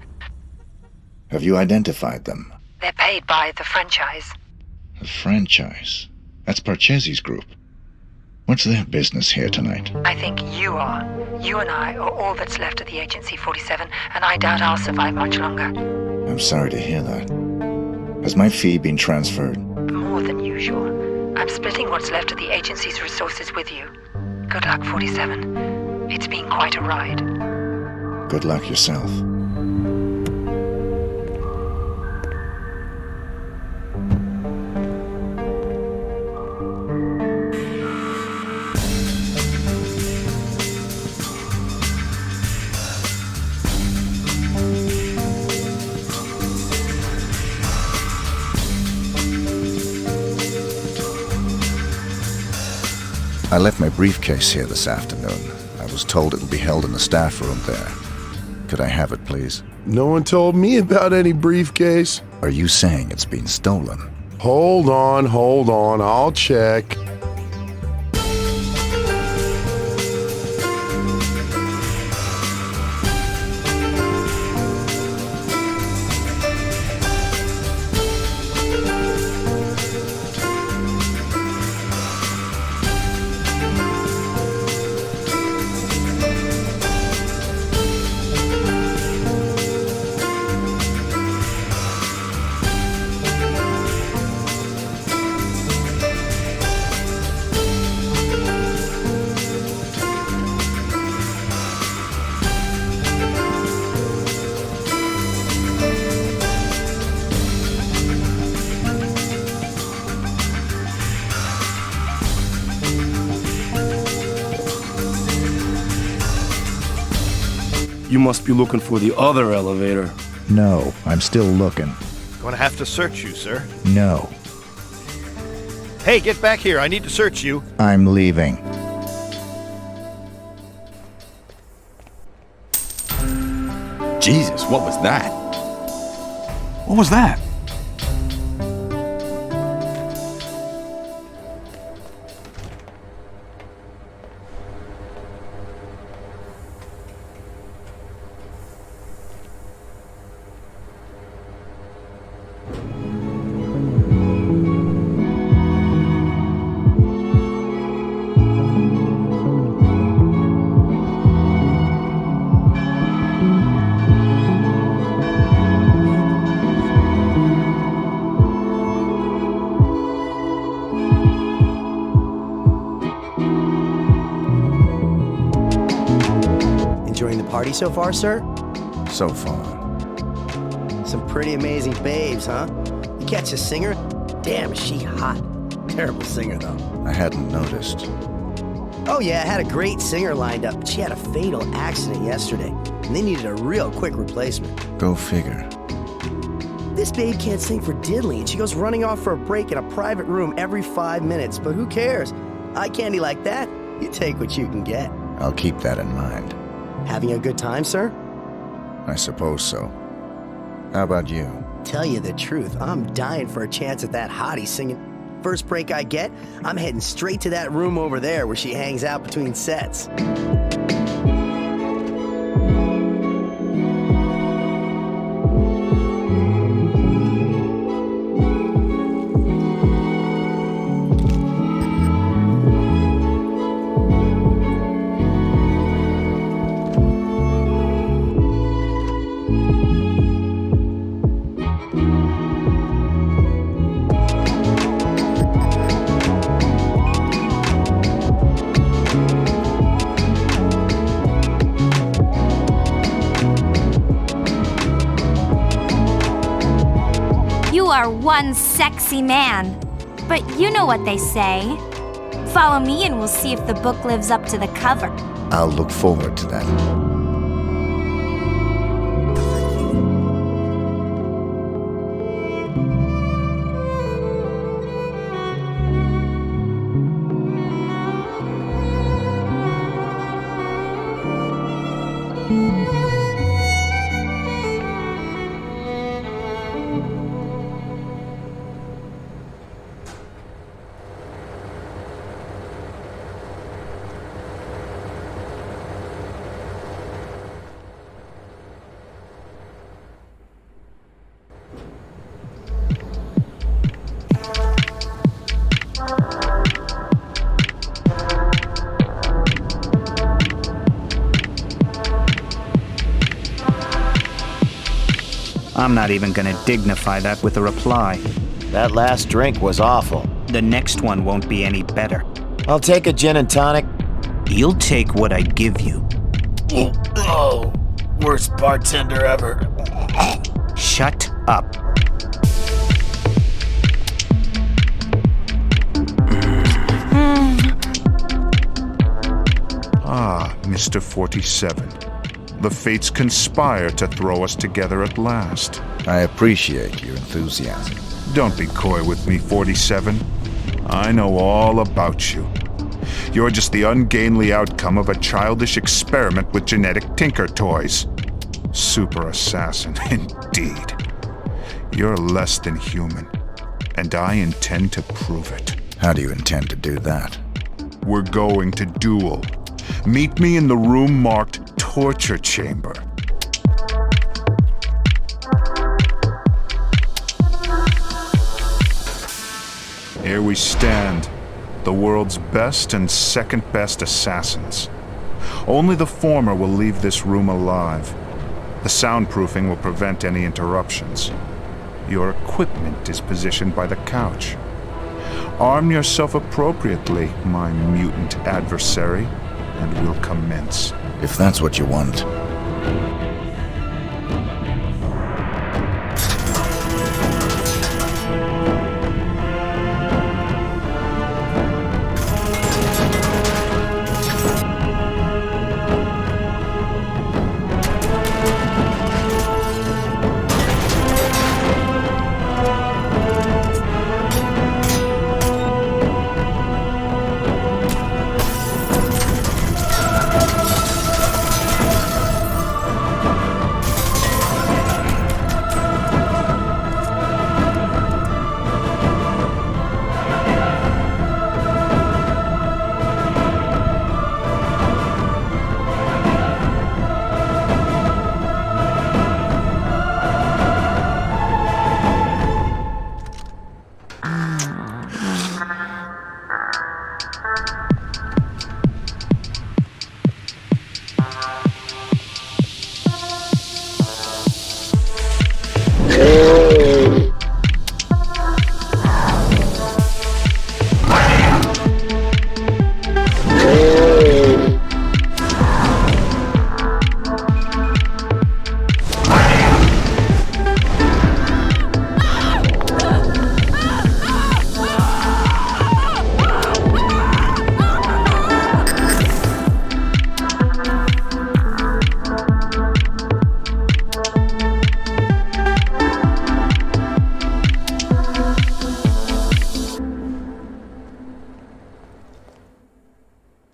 Have you identified them? They're paid by the franchise. The franchise? That's Parcheesi's group. What's their business here tonight? I think you are. You and I are all that's left of the Agency 47, and I doubt I'll survive much longer. I'm sorry to hear that. Has my fee been transferred? More than usual. I'm splitting what's left of the agency's resources with you. Good luck, 47. It's been quite a ride. Good luck yourself. I left my briefcase here this afternoon. I was told it'll be held in the staff room there. Could I have it, please? No one told me about any briefcase. Are you saying it's been stolen? Hold on, I'll check. You must be looking for the other elevator. No, I'm still looking. Gonna have to search you, sir. No. Hey, get back here. I need to search you. I'm leaving. Jesus, what was that? What was that? Enjoying the party so far, sir? So far. Some pretty amazing babes, huh? You catch a singer? Damn, is she hot. Terrible singer, though. I hadn't noticed. Oh yeah, I had a great singer lined up, but she had a fatal accident yesterday, and they needed a real quick replacement. Go figure. This babe can't sing for diddly, and she goes running off for a break in a private room every 5 minutes, but who cares? Eye candy like that, you take what you can get. I'll keep that in mind. Having a good time, sir? I suppose so. How about you? Tell you the truth, I'm dying for a chance at that hottie singing. First break I get, I'm heading straight to that room over there where she hangs out between sets. You are one sexy man. But you know what they say. Follow me and we'll see if the book lives up to the cover. I'll look forward to that. I'm not even gonna dignify that with a reply. That last drink was awful. The next one won't be any better. I'll take a gin and tonic. You'll take what I give you. Oh, worst bartender ever. Shut up. Ah, Mr. 47. The fates conspire to throw us together at last. I appreciate your enthusiasm. Don't be coy with me, 47. I know all about you. You're just the ungainly outcome of a childish experiment with genetic tinker toys. Super assassin, indeed. You're less than human, and I intend to prove it. How do you intend to do that? We're going to duel. Meet me in the room marked Torture Chamber. Here we stand, the world's best and second best assassins. Only the former will leave this room alive. The soundproofing will prevent any interruptions. Your equipment is positioned by the couch. Arm yourself appropriately, my mutant adversary, and we'll commence. If that's what you want.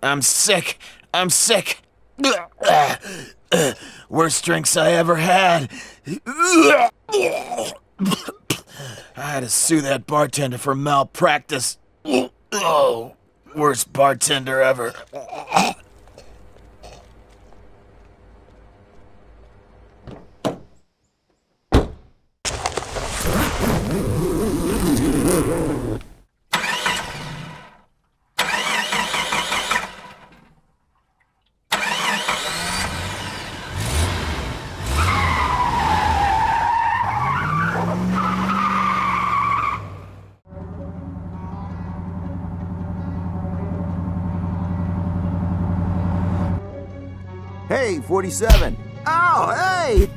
I'm sick. I'm sick. Worst drinks I ever had. I had to sue that bartender for malpractice. Oh, worst bartender ever. Hey, 47. Oh, hey!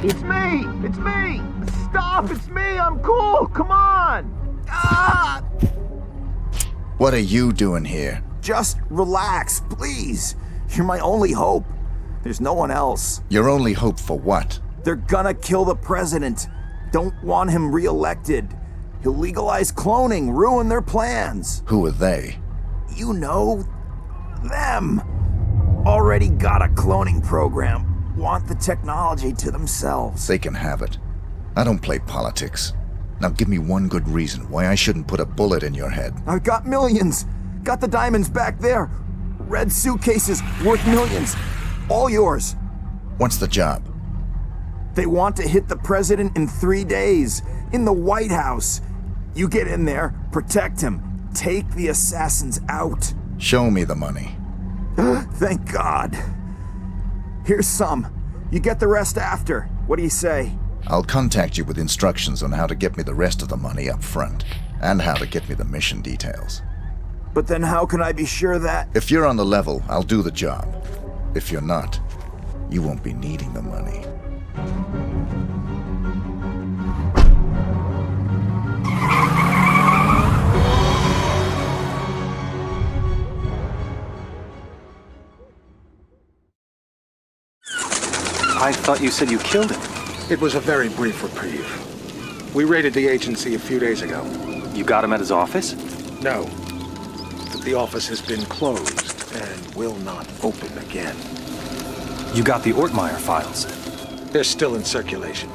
It's me! It's me! Stop! It's me! I'm cool! Come on! Ah! What are you doing here? Just relax, please. You're my only hope. There's no one else. Your only hope for what? They're gonna kill the president. Don't want him re-elected. He'll legalize cloning, ruin their plans. Who are they? You know, them. Already got a cloning program. Want the technology to themselves. They can have it. I don't play politics. Now give me one good reason why I shouldn't put a bullet in your head. I've got millions. Got the diamonds back there. Red suitcases worth millions. All yours. What's the job? They want to hit the president in 3 days. In the White House. You get in there, protect him, take the assassins out. Show me the money. Thank God. Here's some. You get the rest after. What do you say? I'll contact you with instructions on how to get me the rest of the money up front, and how to get me the mission details. But then how can I be sure that... If you're on the level, I'll do the job. If you're not, you won't be needing the money. I thought you said you killed him. It was a very brief reprieve. We raided the agency a few days ago. You got him at his office? No. But the office has been closed and will not open again. You got the Ortmeyer files? They're still in circulation.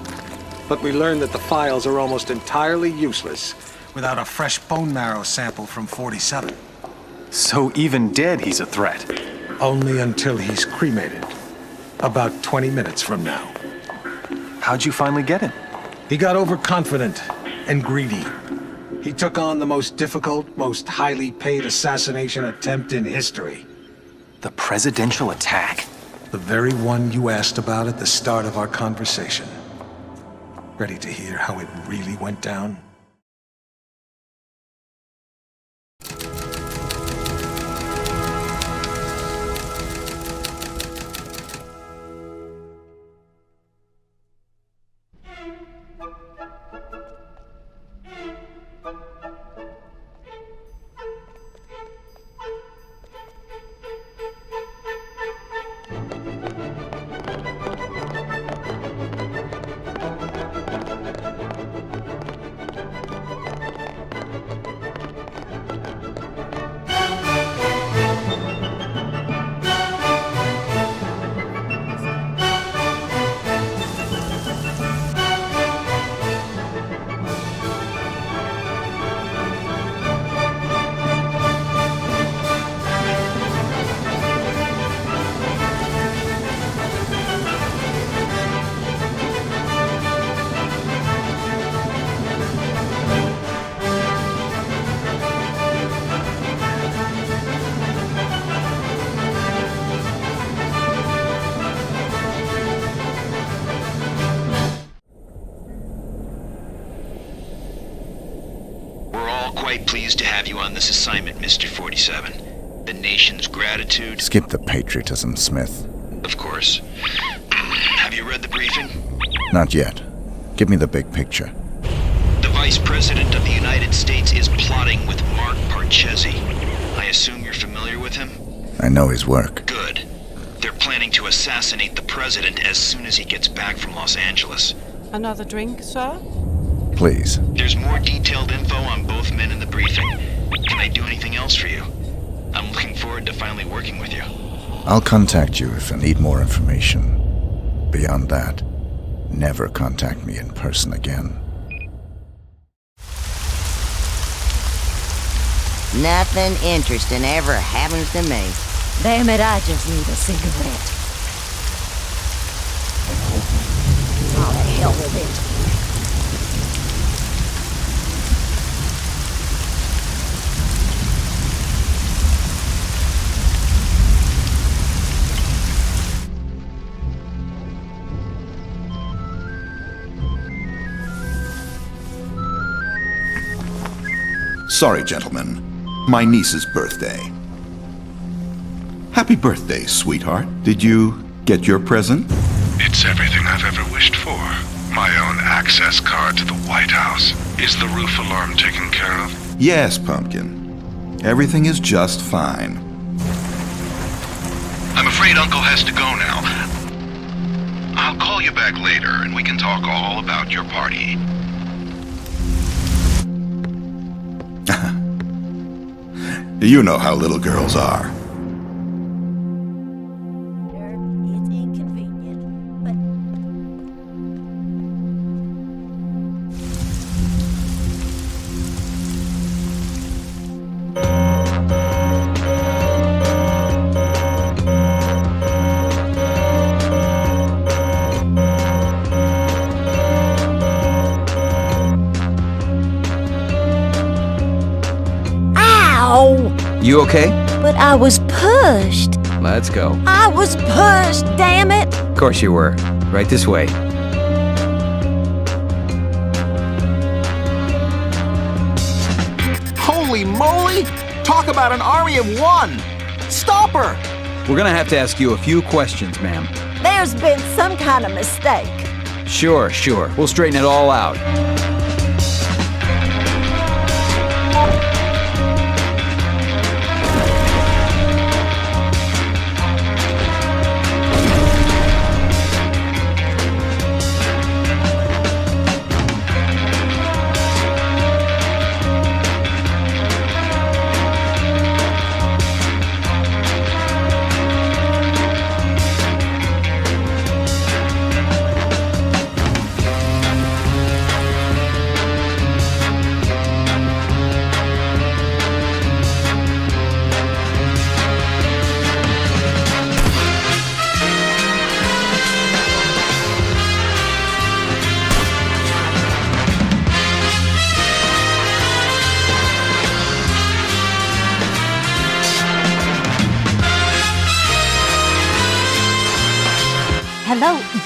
But we learned that the files are almost entirely useless without a fresh bone marrow sample from 47. So even dead, he's a threat? Only until he's cremated. About 20 minutes from now. How'd you finally get him? He got overconfident and greedy. He took on the most difficult, most highly paid assassination attempt in history. The presidential attack? The very one you asked about at the start of our conversation. Ready to hear how it really went down? Pleased to have you on this assignment, Mr. 47. The nation's gratitude... Skip the patriotism, Smith. Of course. Have you read the briefing? Not yet. Give me the big picture. The Vice President of the United States is plotting with Mark Parchesi. I assume you're familiar with him? I know his work. Good. They're planning to assassinate the President as soon as he gets back from Los Angeles. Another drink, sir? Please. There's more detailed info on both men in the briefing. Can I do anything else for you? I'm looking forward to finally working with you. I'll contact you if I need more information. Beyond that, never contact me in person again. Nothing interesting ever happens to me. Damn it, I just need a cigarette. Oh, the hell with it. Sorry, gentlemen. My niece's birthday. Happy birthday, sweetheart. Did you get your present? It's everything I've ever wished for. My own access card to the White House. Is the roof alarm taken care of? Yes, Pumpkin. Everything is just fine. I'm afraid Uncle has to go now. I'll call you back later and we can talk all about your party. You know how little girls are. It's inconvenient, but... You okay? But I was pushed. Let's go. I was pushed, damn it! Of course you were. Right this way. Holy moly! Talk about an army of one! Stop her! We're gonna have to ask you a few questions, ma'am. There's been some kind of mistake. Sure. We'll straighten it all out.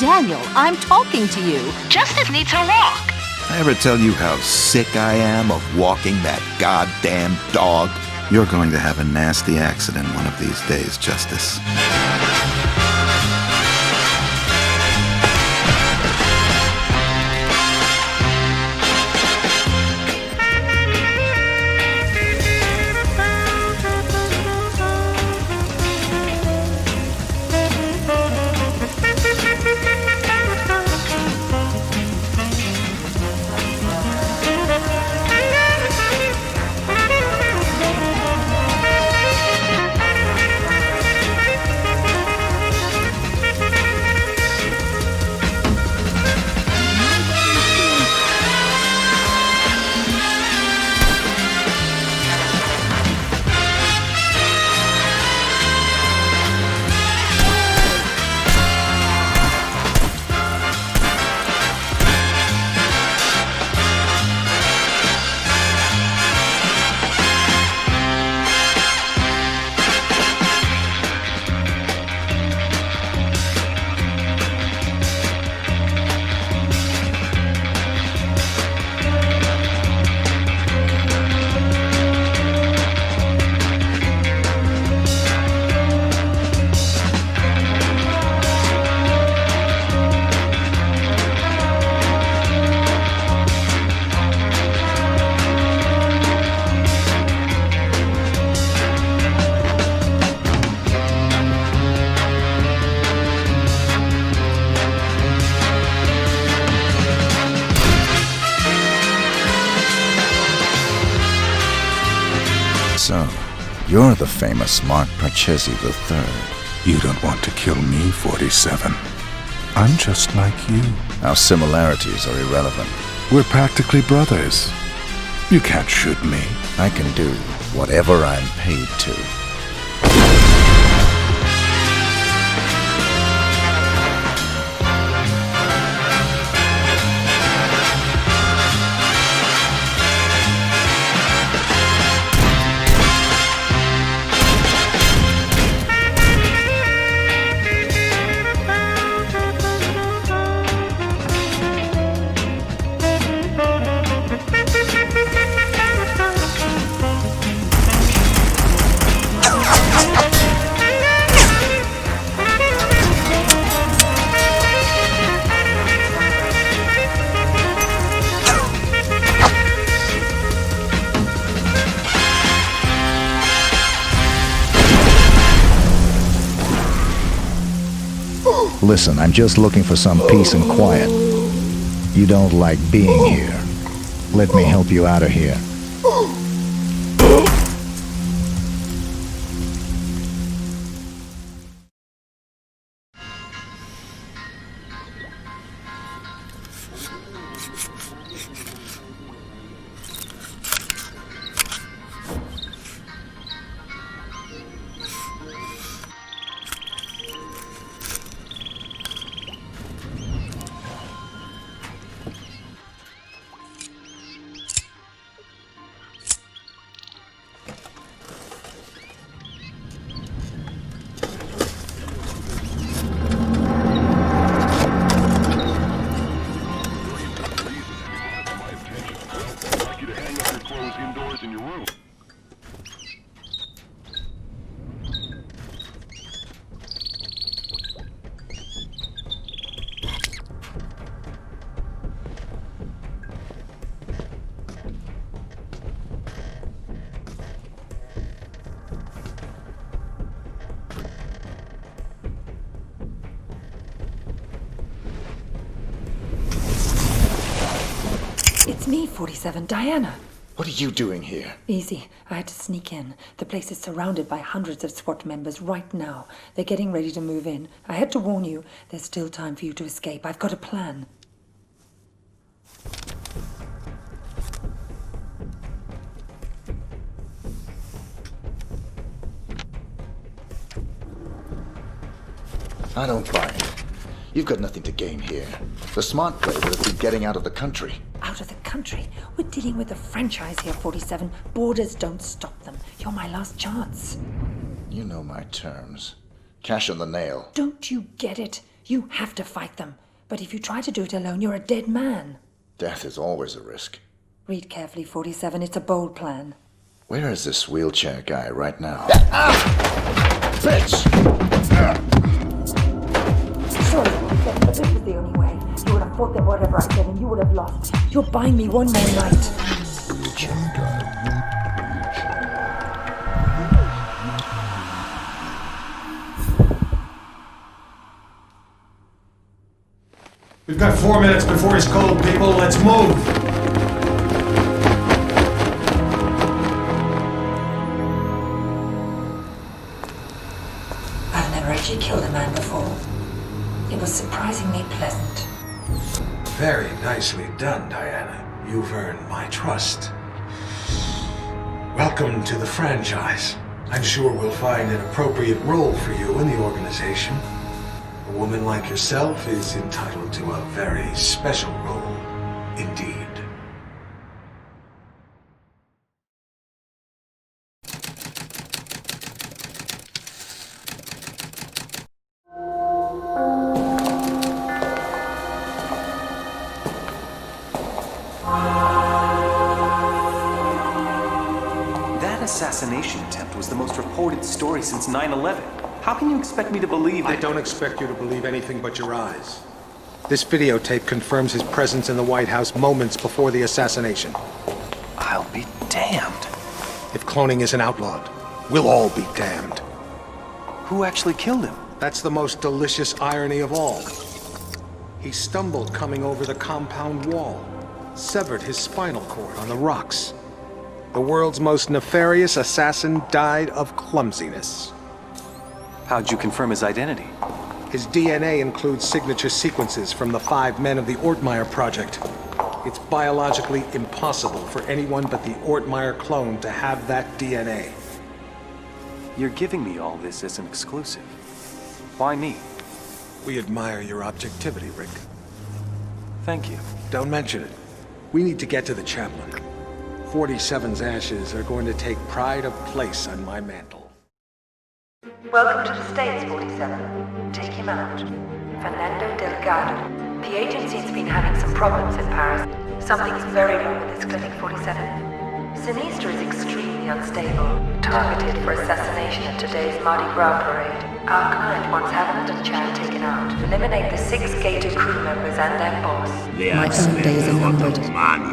Daniel, I'm talking to you. Justice needs her walk. I ever tell you how sick I am of walking that goddamn dog? You're going to have a nasty accident one of these days, Justice. So, you're the famous Mark Parchesi III. You don't want to kill me, 47. I'm just like you. Our similarities are irrelevant. We're practically brothers. You can't shoot me. I can do whatever I'm paid to. Listen, I'm just looking for some peace and quiet. You don't like being here. Let me help you out of here. It's me, 47, Diana. What are you doing here? Easy. I had to sneak in. The place is surrounded by hundreds of SWAT members right now. They're getting ready to move in. I had to warn you. There's still time for you to escape. I've got a plan. I don't buy it. You've got nothing to gain here. The smart play would have been getting out of the country. Out of the country? We're dealing with a franchise here, 47. Borders don't stop them. You're my last chance. You know my terms. Cash on the nail. Don't you get it? You have to fight them. But if you try to do it alone, you're a dead man. Death is always a risk. Read carefully, 47. It's a bold plan. Where is this wheelchair guy right now? Bitch! Sorry, but this was the only way. You would have fought them whatever I said, and you would have lost. You're buying me one more night. Wheelchair guy. We've got 4 minutes before he's cold, people. Let's move! I've never actually killed a man before. It was surprisingly pleasant. Very nicely done, Diana. You've earned my trust. Welcome to the franchise. I'm sure we'll find an appropriate role for you in the organization. A woman like yourself is entitled to a very special role, indeed. That assassination attempt was the most reported story since 9/11. How can you expect me to believe that— I don't expect you to believe anything but your eyes. This videotape confirms his presence in the White House moments before the assassination. I'll be damned. If cloning isn't outlawed, we'll all be damned. Who actually killed him? That's the most delicious irony of all. He stumbled coming over the compound wall, severed his spinal cord on the rocks. The world's most nefarious assassin died of clumsiness. How'd you confirm his identity? His DNA includes signature sequences from the 5 men of the Ortmeyer project. It's biologically impossible for anyone but the Ortmeyer clone to have that DNA. You're giving me all this as an exclusive. Why me? We admire your objectivity, Rick. Thank you. Don't mention it. We need to get to the chaplain. 47's ashes are going to take pride of place on my mantle. Welcome to the States, 47. Take him out. Fernando Delgado. The agency's been having some problems in Paris. Something's very wrong with this clinic, 47. Sinistra is extremely unstable. Targeted for assassination at today's Mardi Gras parade. Our client wants Haviland and Chan taken out. Eliminate the 6 Gator crew members and their boss. My own days are numbered.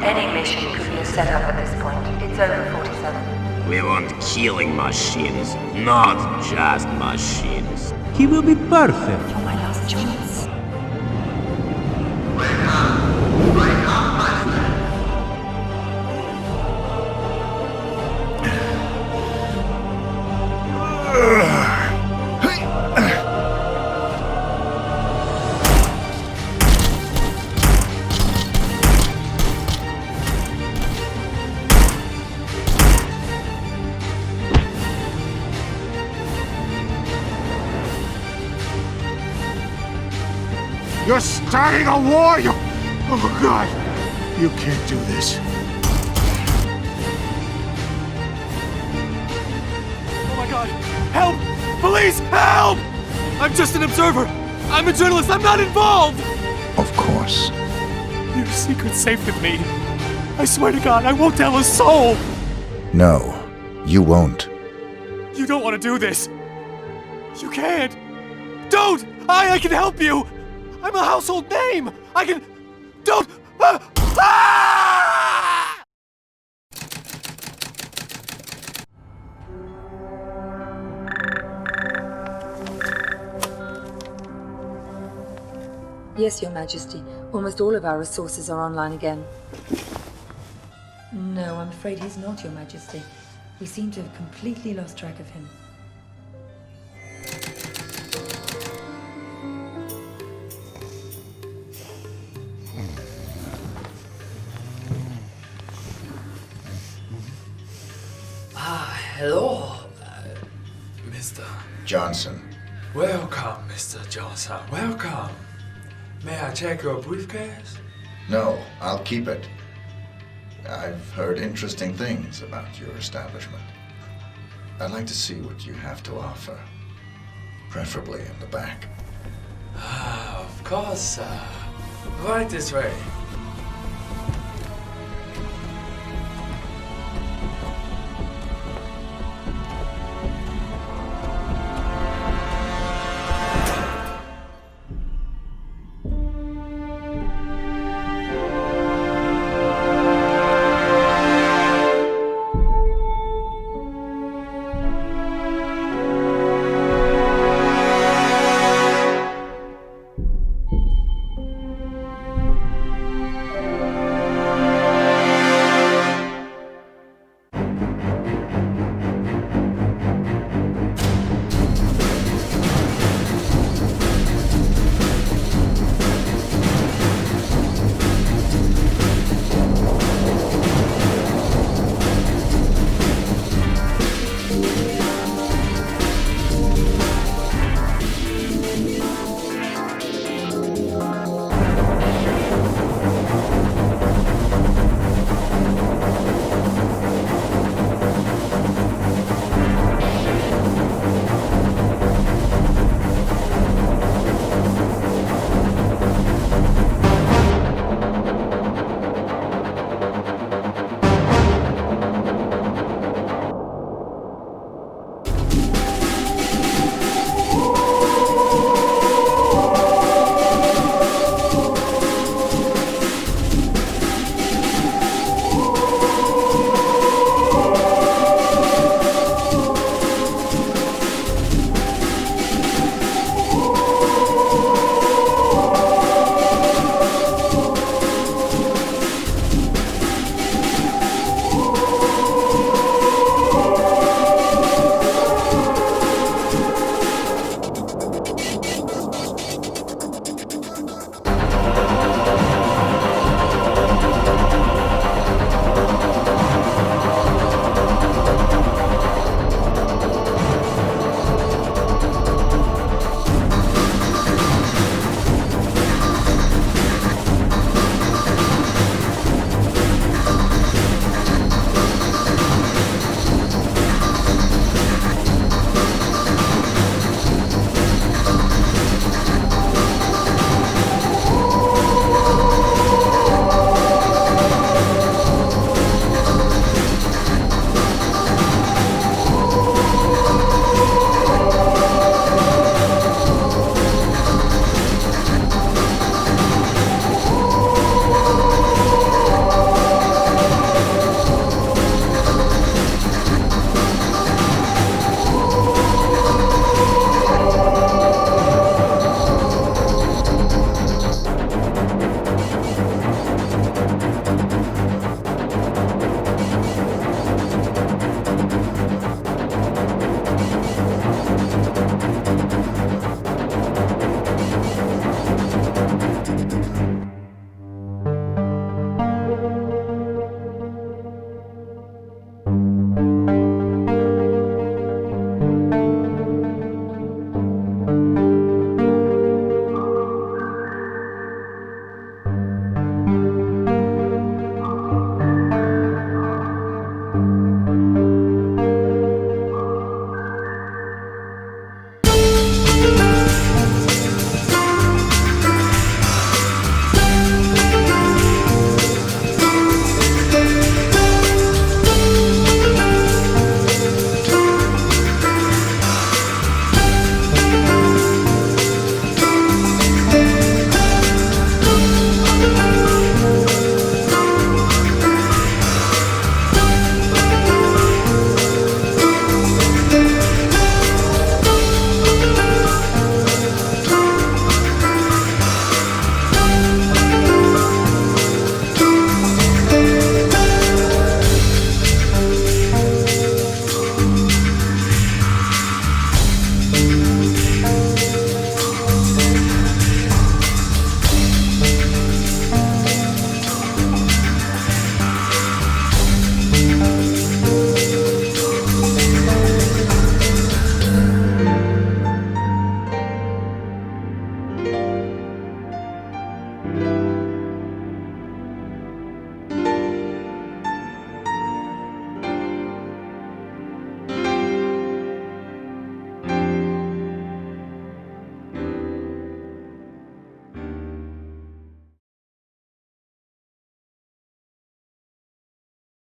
Any mission could be a setup at this point. It's over, 47. We want killing machines, not just machines. He will be perfect. You're my last chance. You're starting a war! Oh, God! You can't do this. Oh, my God! Help! Police! Help! I'm just an observer. I'm a journalist. I'm not involved! Of course. Your secret's safe with me. I swear to God, I won't tell a soul! No, you won't. You don't want to do this. You can't. Don't! I can help you! I'm a household name! I can... Don't... Yes, Your Majesty. Almost all of our resources are online again. No, I'm afraid he's not, Your Majesty. We seem to have completely lost track of him. Hello, Mr. Johnson. Welcome, Mr. Johnson. Welcome. May I check your briefcase? No, I'll keep it. I've heard interesting things about your establishment. I'd like to see what you have to offer. Preferably in the back. Of course, right this way.